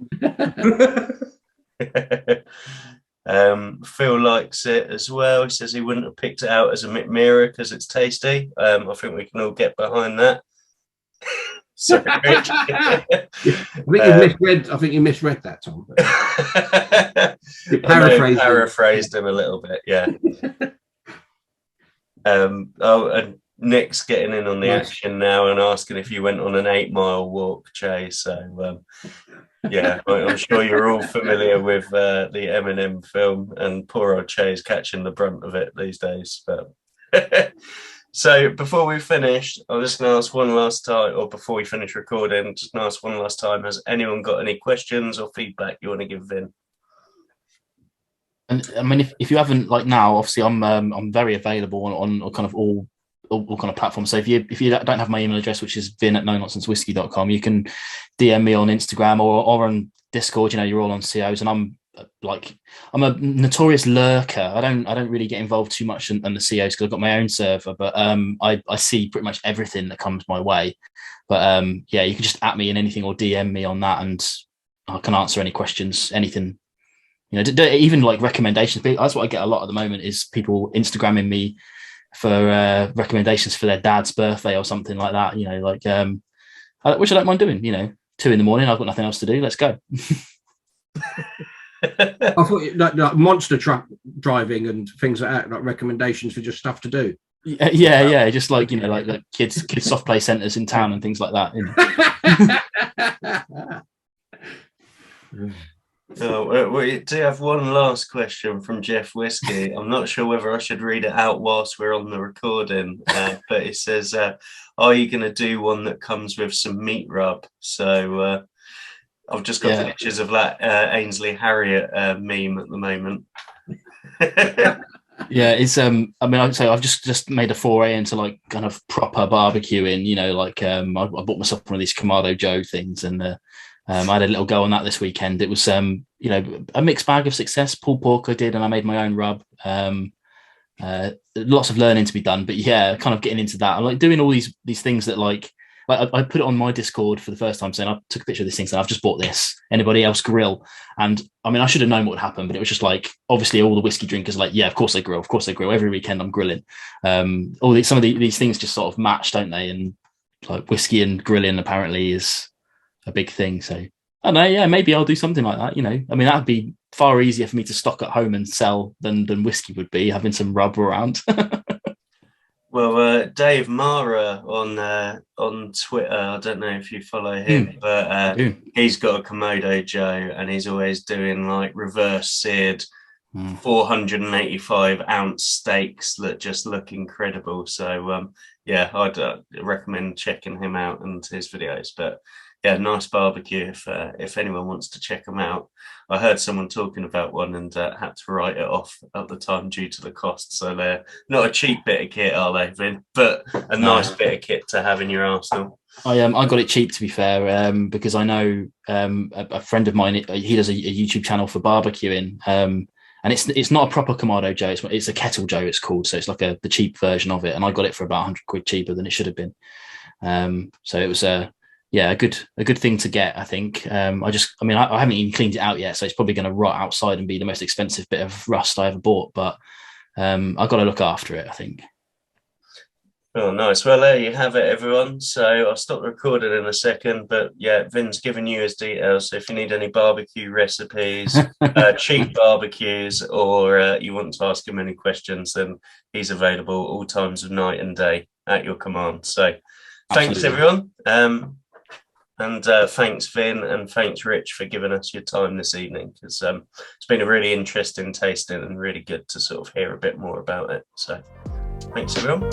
Phil likes it as well. He says he wouldn't have picked it out as a Mackmyra because it's tasty. I think we can all get behind that. Sorry, Rich. I think you misread that, Tom. Paraphrased him a little bit, yeah. And Nick's getting in on the action now and asking if you went on an 8-mile walk, Che. So, yeah, I'm sure you're all familiar with the Eminem film, and poor old Che's catching the brunt of it these days. But so before we finish, I'm just going to ask one last time, or before we finish recording, just going to ask one last time: has anyone got any questions or feedback you want to give Vin? And I mean, if you haven't, like now, obviously I'm very available on kind of all kind of platforms. So if you don't have my email address, which is vin@nononsensewhiskey.com, you can DM me on Instagram or on Discord. You're all on COs, and I'm a notorious lurker. I don't really get involved too much in the COs because I've got my own server, but I see pretty much everything that comes my way. But yeah, you can just at me in anything or DM me on that, and I can answer any questions, anything. Even like recommendations. That's what I get a lot at the moment is people Instagramming me for recommendations for their dad's birthday or something like that. Which I don't mind doing. 2 a.m, I've got nothing else to do. Let's go. I thought like monster truck driving and things like that, like recommendations for just stuff to do. Yeah, just like like kids soft play centres in town and things like that. We do have one last question from Jeff Whiskey. I'm not sure whether I should read it out whilst we're on the recording, but it says, are you going to do one that comes with some meat rub? So I've just got pictures of that Ainsley Harriet meme at the moment. Yeah, it's I've just made a foray into like kind of proper barbecuing. I bought myself one of these Kamado Joe things, and I had a little go on that this weekend. It was a mixed bag of success. Pulled pork I did, and I made my own rub. Lots of learning to be done, but yeah, kind of getting into that. I like doing all these things that like I put it on my Discord for the first time, saying I took a picture of this thing, saying I've just bought this. Anybody else grill? And I mean, I should have known what would happen, but it was just like obviously all the whiskey drinkers are like, yeah, of course they grill. Every weekend I'm grilling. Some of these things just sort of match, don't they? And like whiskey and grilling apparently is a big thing. So I don't know. Yeah, maybe I'll do something like that. I mean, that'd be far easier for me to stock at home and sell than whiskey would be, having some rub around. Well, Dave Mara on Twitter, I don't know if you follow him, but he's got a Komodo Joe, and he's always doing like reverse seared 485-ounce steaks that just look incredible. So yeah, I'd recommend checking him out and his videos. But yeah, nice barbecue if anyone wants to check them out. I heard someone talking about one and had to write it off at the time due to the cost. So they're not a cheap bit of kit, are they, Vin? But a nice bit of kit to have in your arsenal. I got it cheap, to be fair, because I know a friend of mine. He does a YouTube channel for barbecuing, and it's not a proper Kamado Joe. It's a Kettle Joe. It's called. So it's like the cheap version of it, and I got it for about £100 cheaper than it should have been. So it was a good thing to get, I think. I haven't even cleaned it out yet, so it's probably going to rot outside and be the most expensive bit of rust I ever bought. But I've got to look after it, I think. Oh, nice. Well, there you have it, everyone. So I'll stop recording in a second. But yeah, Vin's given you his details. So if you need any barbecue recipes, cheap barbecues, or you want to ask him any questions, then he's available all times of night and day at your command. So thanks, everyone. And thanks, Vin, and thanks, Rich, for giving us your time this evening, because it's been a really interesting tasting and really good to sort of hear a bit more about it. So thanks, everyone.